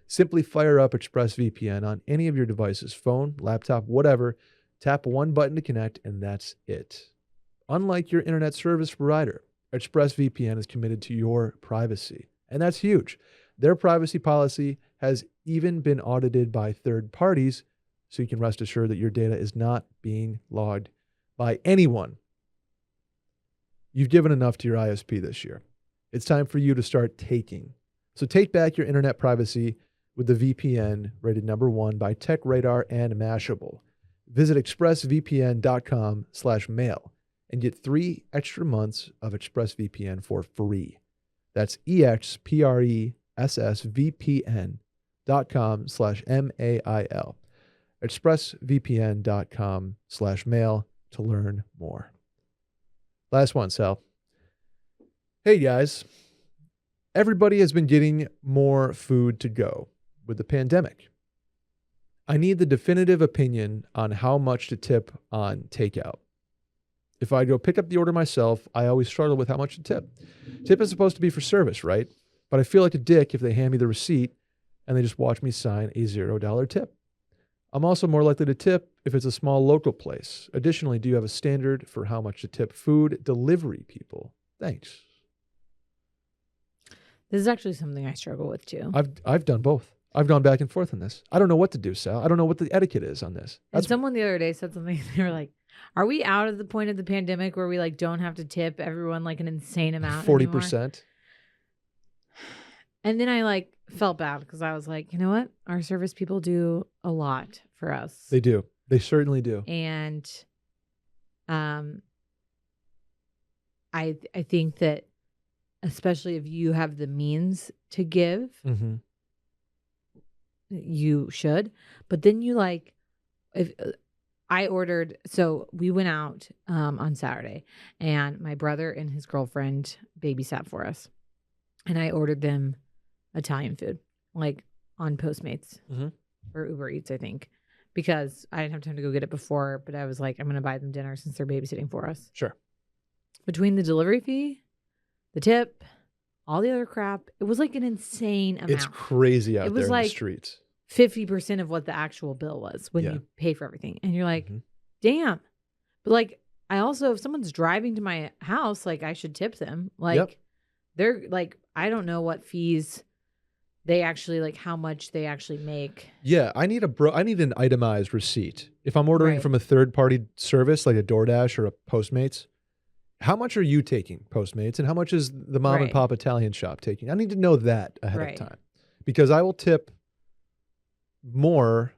Simply fire up ExpressVPN on any of your devices, phone, laptop, whatever. Tap one button to connect, and that's it. Unlike your internet service provider, ExpressVPN is committed to your privacy, and that's huge. Their privacy policy has even been audited by third parties, so you can rest assured that your data is not being logged by anyone. You've given enough to your ISP this year. It's time for you to start taking. So take back your internet privacy with the VPN rated #1 by TechRadar and Mashable. Visit expressvpn.com/mail and get 3 extra months of ExpressVPN for free. That's expressvpn.com/mail. expressvpn.com/mail to learn more. Last one, Sal. Hey guys, everybody has been getting more food to go with the pandemic. I need the definitive opinion on how much to tip on takeout. If I go pick up the order myself, I always struggle with how much to tip. Tip is supposed to be for service, right? But I feel like a dick if they hand me the receipt and they just watch me sign a $0 tip. I'm also more likely to tip if it's a small local place. Additionally, do you have a standard for how much to tip food delivery people? Thanks. This is actually something I struggle with too. I've done both. I've gone back and forth on this. I don't know what to do, Sal. I don't know what the etiquette is on this. And someone the other day said something. They were like, "Are we out of the point of the pandemic where we like don't have to tip everyone like an insane amount? 40%." And then I like felt bad because I was like, you know what? Our service people do a lot for us. They do. They certainly do. And I think that especially if you have the means to give, you should. But then you like, if I ordered, so we went out on Saturday and my brother and his girlfriend babysat for us. And I ordered them Italian food, like on Postmates or Uber Eats, I think, because I didn't have time to go get it before. But I was like, I'm going to buy them dinner since they're babysitting for us. Sure. Between the delivery fee, the tip, all the other crap, it was like an insane amount. It's crazy out there in the streets. 50% of what the actual bill was when you pay for everything. And you're like, damn. But like, I also, if someone's driving to my house, like I should tip them. Like they're like, I don't know what fees they actually like, how much they actually make. Yeah, I need an itemized receipt. If I'm ordering from a third party service like a DoorDash or a Postmates, how much are you taking Postmates and how much is the mom and pop Italian shop taking? I need to know that ahead of time because I will tip more.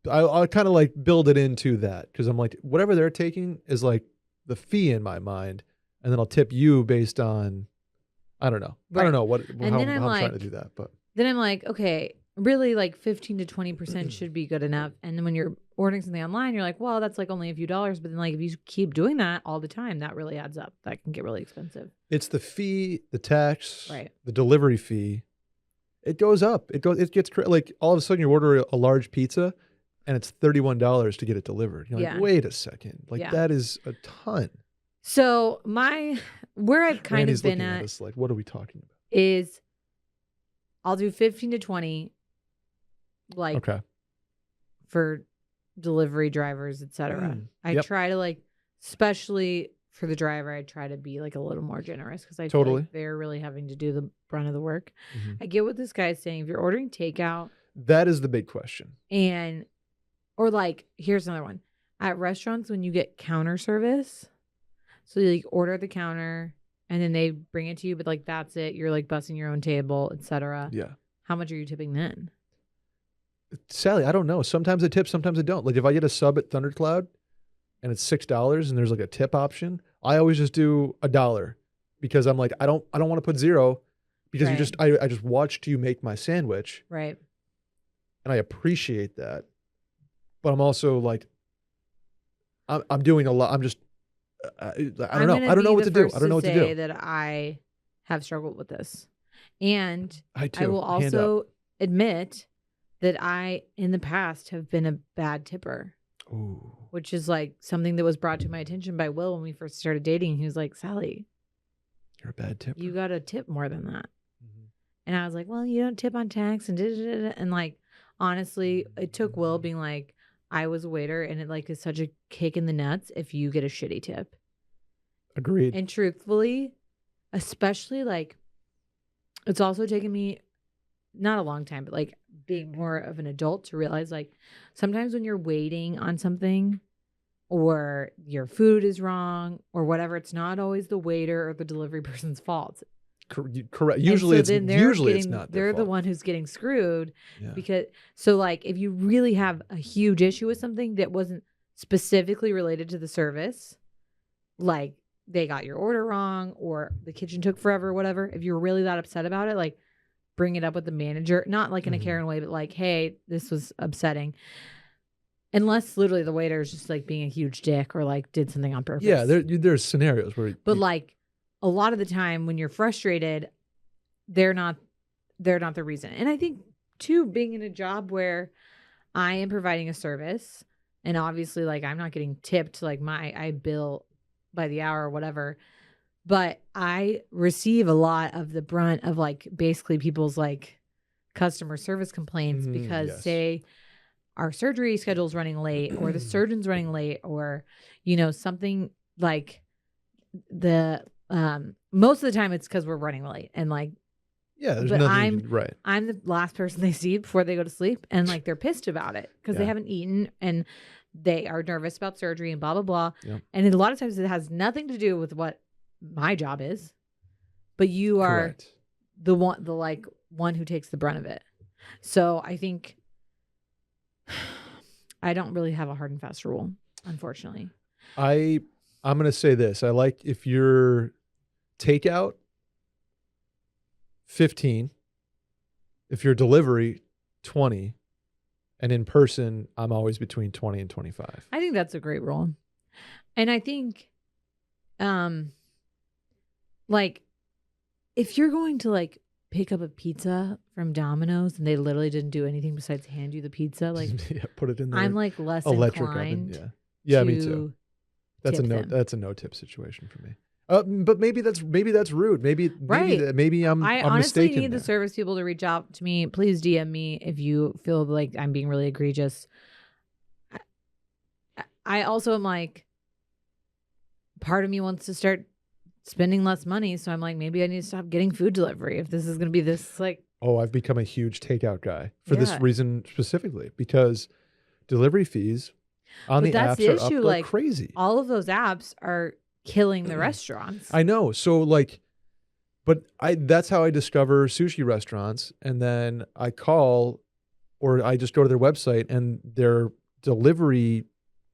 I'll kind of like build it into that because I'm like, whatever they're taking is like the fee in my mind. And then I'll tip you based on, I don't know. I don't know how I'm trying to do that. But then I'm like, okay, really like 15 to 20% should be good enough. And then when you're ordering something online, you're like, well, that's like only a few dollars. But then like if you keep doing that all the time, that really adds up. That can get really expensive. It's the fee, the tax, the delivery fee. It goes up. It gets like all of a sudden you order a large pizza and it's $31 to get it delivered. You're like, wait a second. Like that is a ton. So where I've kind of been at us like, what are we talking about? Is I'll do 15 to 20 like for delivery drivers, etc. I try to like, especially for the driver, I try to be like a little more generous because I feel like they're really having to do the brunt of the work. I get what this guy's saying. If you're ordering takeout, that is the big question. Or like, here's another one. At restaurants, when you get counter service, so you like order at the counter and then they bring it to you, but like that's it. You're like bussing your own table, etc. Yeah. How much are you tipping then? Sally, I don't know. Sometimes I tip, sometimes I don't. Like if I get a sub at Thundercloud and it's $6 and there's like a tip option, I always just do $1 because I'm like, I don't want to put $0 because I just watched you make my sandwich. Right. And I appreciate that. But I'm also like, I'm doing a lot. I'm just, I don't know. I don't know what to do. I don't know what to do. Say that I have struggled with this. And I will also admit that I, in the past, have been a bad tipper. Ooh. Which is like something that was brought to my attention by Will when we first started dating. He was like, Sally, you're a bad tipper. You got to tip more than that. And I was like, well, you don't tip on tax and da-da-da-da. And like, honestly, it took Will being like, I was a waiter and it like is such a kick in the nuts if you get a shitty tip. Agreed. And truthfully, especially like, it's also taken me not a long time, but like being more of an adult to realize like sometimes when you're waiting on something or your food is wrong or whatever, it's not always the waiter or the delivery person's fault. Correct. Usually it's not their they're fault. The one who's getting screwed because so like if you really have a huge issue with something that wasn't specifically related to the service, like they got your order wrong or the kitchen took forever or whatever, if you're really that upset about it, like bring it up with the manager, not like in a Karen way, but like, hey, this was upsetting. Unless literally the waiter is just like being a huge dick or like did something on purpose. Yeah, there's scenarios where but like a lot of the time when you're frustrated, they're not the reason. And I think too, being in a job where I am providing a service and obviously like I'm not getting tipped, like I bill by the hour or whatever, but I receive a lot of the brunt of like basically people's like customer service complaints because say our surgery schedule's running late or the surgeon's running late or, you know, something like most of the time it's because we're running late and like, yeah, there's but nothing right. I'm the last person they see before they go to sleep and like they're pissed about it because they haven't eaten and they are nervous about surgery and blah, blah, blah. Yep. And a lot of times it has nothing to do with what my job is, but you are Correct. the one who takes the brunt of it. So I think I don't really have a hard and fast rule, unfortunately. I'm going to say this. I like if you're takeout, 15. If you're delivery, 20. And in person, I'm always between 20 and 25. I think that's a great rule. And I think, like, if you're going to, like, pick up a pizza from Domino's and they literally didn't do anything besides hand you the pizza, like, put it in there. I'm, like, less electric inclined oven. Yeah, me too. That's a no tip situation for me. But maybe that's rude. Maybe I'm I honestly mistaken need there. the service people to reach out to me. Please DM me if you feel like I'm being really egregious. I also am like, part of me wants to start spending less money, so I'm like, maybe I need to stop getting food delivery if this is going to be this like. Oh, I've become a huge takeout guy for this reason specifically because delivery fees on the apps are up like crazy. All of those apps are killing the restaurants. I know. So like, but that's how I discover sushi restaurants. And then I call or I just go to their website and their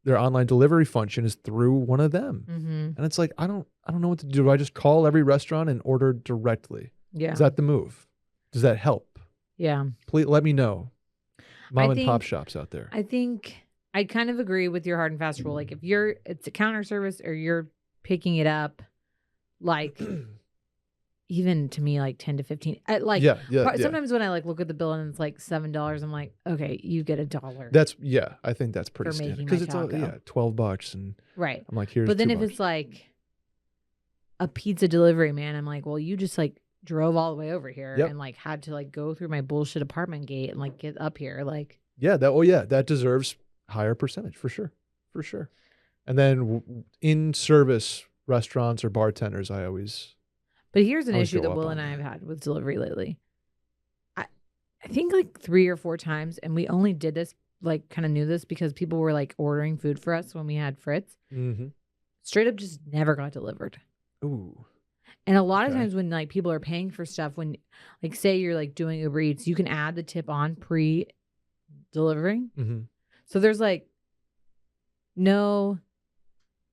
online delivery function is through one of them. Mm-hmm. And it's like, I don't know what to do. Do I just call every restaurant and order directly? Yeah. Is that the move? Does that help? Yeah. Please let me know. Mom and pop shops out there. I think I kind of agree with your hard and fast rule. Like if it's a counter service or you're picking it up, like even to me, like 10 to 15. Sometimes when I like look at the bill and it's like $7, I'm like, okay, you get $1. I think that's pretty for standard making because my it's taco. $12 and right. I'm like, here's. But then $2. if it's like a pizza delivery man, I'm like, well, you just like drove all the way over here and like had to like go through my bullshit apartment gate and like get up here, like. That deserves higher percentage for sure. And then in service restaurants or bartenders, I always. But here's an issue that Will and I have had with delivery lately. I think like 3 or 4 times, and we only did this, like kind of knew this because people were like ordering food for us when we had Fritz. Mm-hmm. Straight up just never got delivered. Ooh. And a lot of times when like people are paying for stuff, when like say you're like doing Uber Eats, you can add the tip on pre-delivering. Mm-hmm. So there's like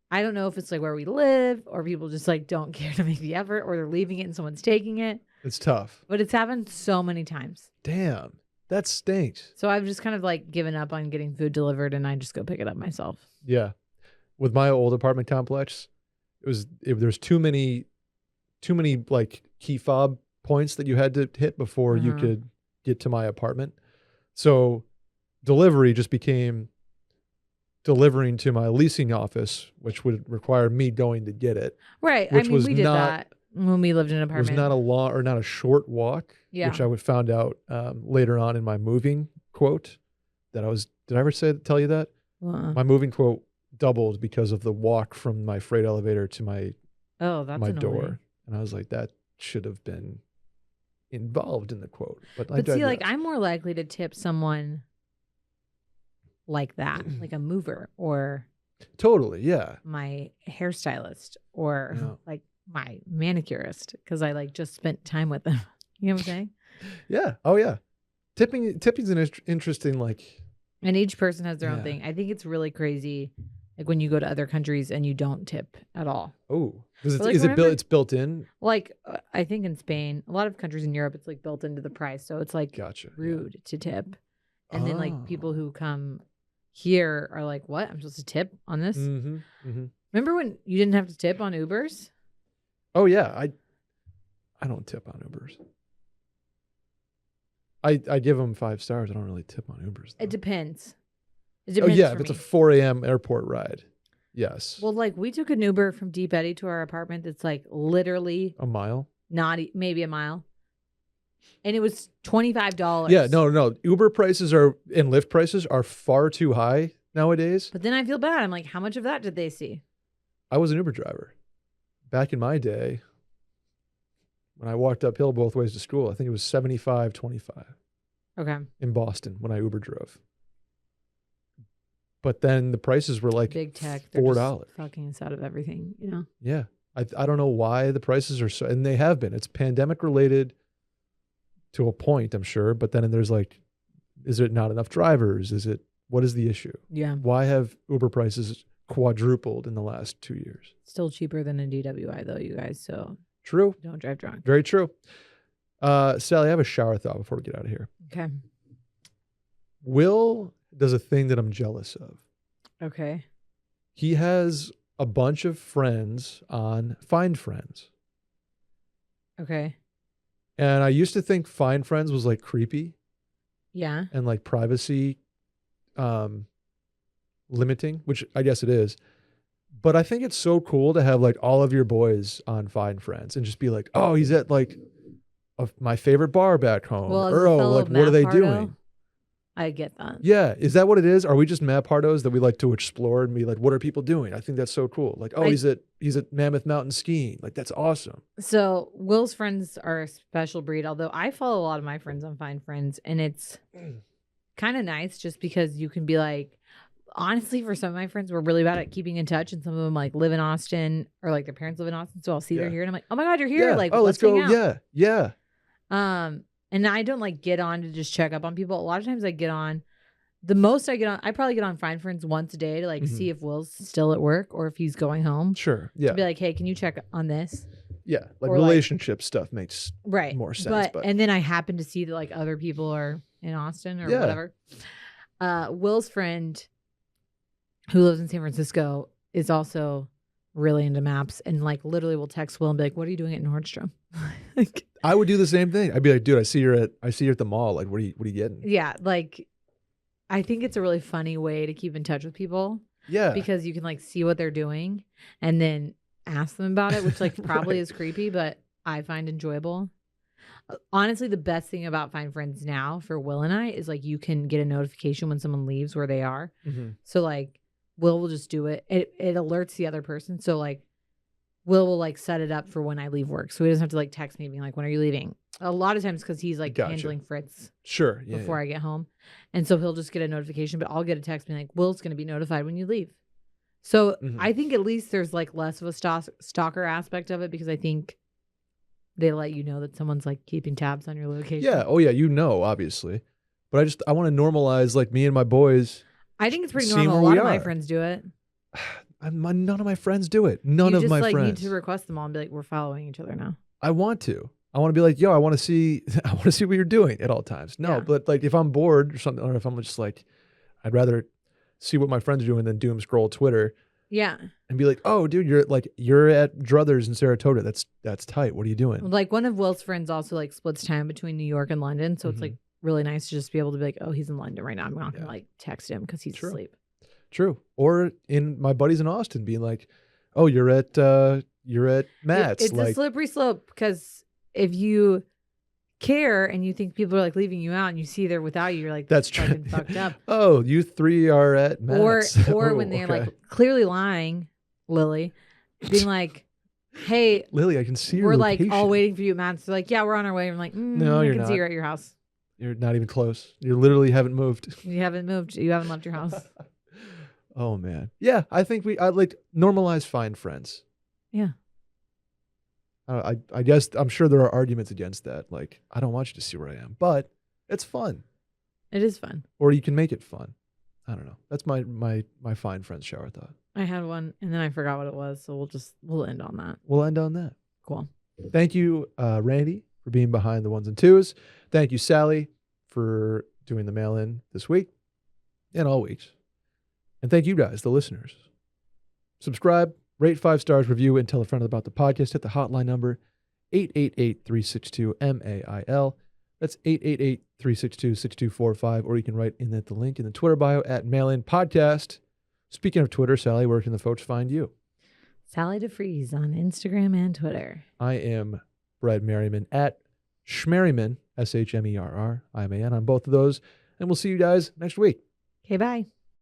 I don't know if it's like where we live or people just like don't care to make the effort or they're leaving it and someone's taking it. It's tough. But it's happened so many times. Damn. That stinks. So I've just kind of like given up on getting food delivered and I just go pick it up myself. Yeah. With my old apartment complex, there's too many like key fob points that you had to hit before you could get to my apartment. So delivery just became delivering to my leasing office, which would require me going to get it. Right. I mean, we did that when we lived in an apartment. It was not a long or not a short walk, which I would found out later on in my moving quote that did I ever tell you that? My moving quote doubled because of the walk from my freight elevator to my door. And I was like, that should have been involved in the quote. But see, like I'm more likely to tip someone like that, like a mover or totally, yeah, my hairstylist or like my manicurist because I like just spent time with them. You know what I'm saying? Yeah. Oh yeah. Tipping's an interesting like. And each person has their own thing. I think it's really crazy, like when you go to other countries and you don't tip at all. Oh, it's built in? Like I think in Spain, a lot of countries in Europe, it's like built into the price, so it's like rude to tip. And then like people who come here are like, what? I'm supposed to tip on this? Mm-hmm, mm-hmm. Remember when you didn't have to tip on Ubers? Oh yeah, I don't tip on Ubers. I give them 5 stars. I don't really tip on Ubers, though. It depends. If it's a 4 a.m. airport ride, yes. Well, like we took an Uber from Deep Eddy to our apartment. That's like literally a mile, maybe a mile. And it was $25. Yeah, no. Uber prices and Lyft prices are far too high nowadays. But then I feel bad. I'm like, how much of that did they see? I was an Uber driver. Back in my day, when I walked uphill both ways to school, I think it was 75-25. Okay. In Boston when I Uber drove. But then the prices were like big tech, $4. Fucking us out of everything, you know? Yeah. I don't know why the prices are so, and they have been. It's pandemic related to a point, I'm sure. But then there's like, is it not enough drivers? What is the issue? Yeah. Why have Uber prices quadrupled in the last 2 years? Still cheaper than a DWI though, you guys. So true. Don't drive drunk. Very true. Sally, I have a shower thought before we get out of here. Okay. Will does a thing that I'm jealous of. Okay. He has a bunch of friends on Find Friends. Okay. And I used to think Find Friends was like creepy. Yeah. And like privacy limiting, which I guess it is. But I think it's so cool to have like all of your boys on Find Friends and just be like, oh, he's at like my favorite bar back home. Well, or like, what are they doing? I get that. Yeah. Is that what it is? Are we just map hardos that we like to explore and be like, what are people doing? I think that's so cool. Like, oh, he's at Mammoth Mountain skiing. Like, that's awesome. So Will's friends are a special breed, although I follow a lot of my friends on Find Friends, and it's kind of nice just because you can be like, honestly, for some of my friends, we're really bad at keeping in touch, and some of them like live in Austin or like their parents live in Austin, so I'll see they're here, and I'm like, oh my God, you're here. Yeah. Like, oh, let's go. hang out. Yeah. And I don't like get on to just check up on people. A lot of times I get on. The most I get on, I probably get on Find Friends once a day to like see if Will's still at work or if he's going home. Sure. Yeah. To be like, hey, can you check on this? Yeah. Like or relationship stuff makes right more sense. But and then I happen to see that like other people are in Austin or whatever. Will's friend who lives in San Francisco is also really into maps and like literally will text Will and be like, what are you doing at Nordstrom? Like, I would do the same thing. I'd be like, dude, I see you at the mall. Like, what are you getting? Yeah. Like, I think it's a really funny way to keep in touch with people. Yeah. Because you can like see what they're doing and then ask them about it, which like probably is creepy, but I find enjoyable. Honestly, the best thing about Find Friends now for Will and I is like you can get a notification when someone leaves where they are. Mm-hmm. So like Will will just do it. It alerts the other person. So like will like set it up for when I leave work. So he doesn't have to like text me being like, when are you leaving? A lot of times because he's like handling Fritz. Sure. Before I get home. And so he'll just get a notification, but I'll get a text being like, Will's going to be notified when you leave. So I think at least there's like less of a stalker aspect of it because I think they let you know that someone's like keeping tabs on your location. Yeah. Oh yeah. Obviously. But I want to normalize like me and my boys. I think it's pretty normal. A lot of my friends do it. None of my friends do it. None of my friends. You need to request them all and be like, we're following each other now. I want to be like, yo, I want to see what you're doing at all times. No, but like if I'm bored or something, or if I'm just like, I'd rather see what my friends are doing than doom scroll Twitter. Yeah. And be like, oh, dude, you're at Druthers in Saratoga. That's tight. What are you doing? Like one of Will's friends also like splits time between New York and London, so it's like really nice to just be able to be like, oh, he's in London right now. I'm not gonna like text him because he's asleep. True. Or in my buddies in Austin being like, oh, you're at Matt's. It's a slippery slope because if you care and you think people are like leaving you out and you see they're without you, you're like, that's fucking fucked up. Oh, you three are at Matt's. Or when they're like clearly lying, Lily, being like, hey, Lily, I can see your we're location. like all waiting for you at Matt's. They're like, yeah, we're on our way. I'm like, no, I you're can not. see you're at your house. You're not even close. You literally haven't moved. You haven't moved. You haven't left your house. Oh man. Yeah, I think I'd like normalize Find Friends. Yeah. I guess I'm sure there are arguments against that. Like, I don't want you to see where I am, but it's fun. It is fun. Or you can make it fun. I don't know. That's my Find Friends shower thought. I had one and then I forgot what it was, so we'll end on that. We'll end on that. Cool. Thank you, Randy, for being behind the ones and twos. Thank you, Sally, for doing the mail-in this week and all weeks. And thank you guys, the listeners. Subscribe, rate 5 stars, review, and tell a friend about the podcast. Hit the hotline number, 888-362-MAIL. That's 888-362-6245. Or you can write in the link in the Twitter bio at Mail-In Podcast. Speaking of Twitter, Sally, where can the folks find you? Sally DeFreeze on Instagram and Twitter. I am Brad Merriman at Schmerriman, SHMERRIMAN, on both of those. And we'll see you guys next week. Okay, bye.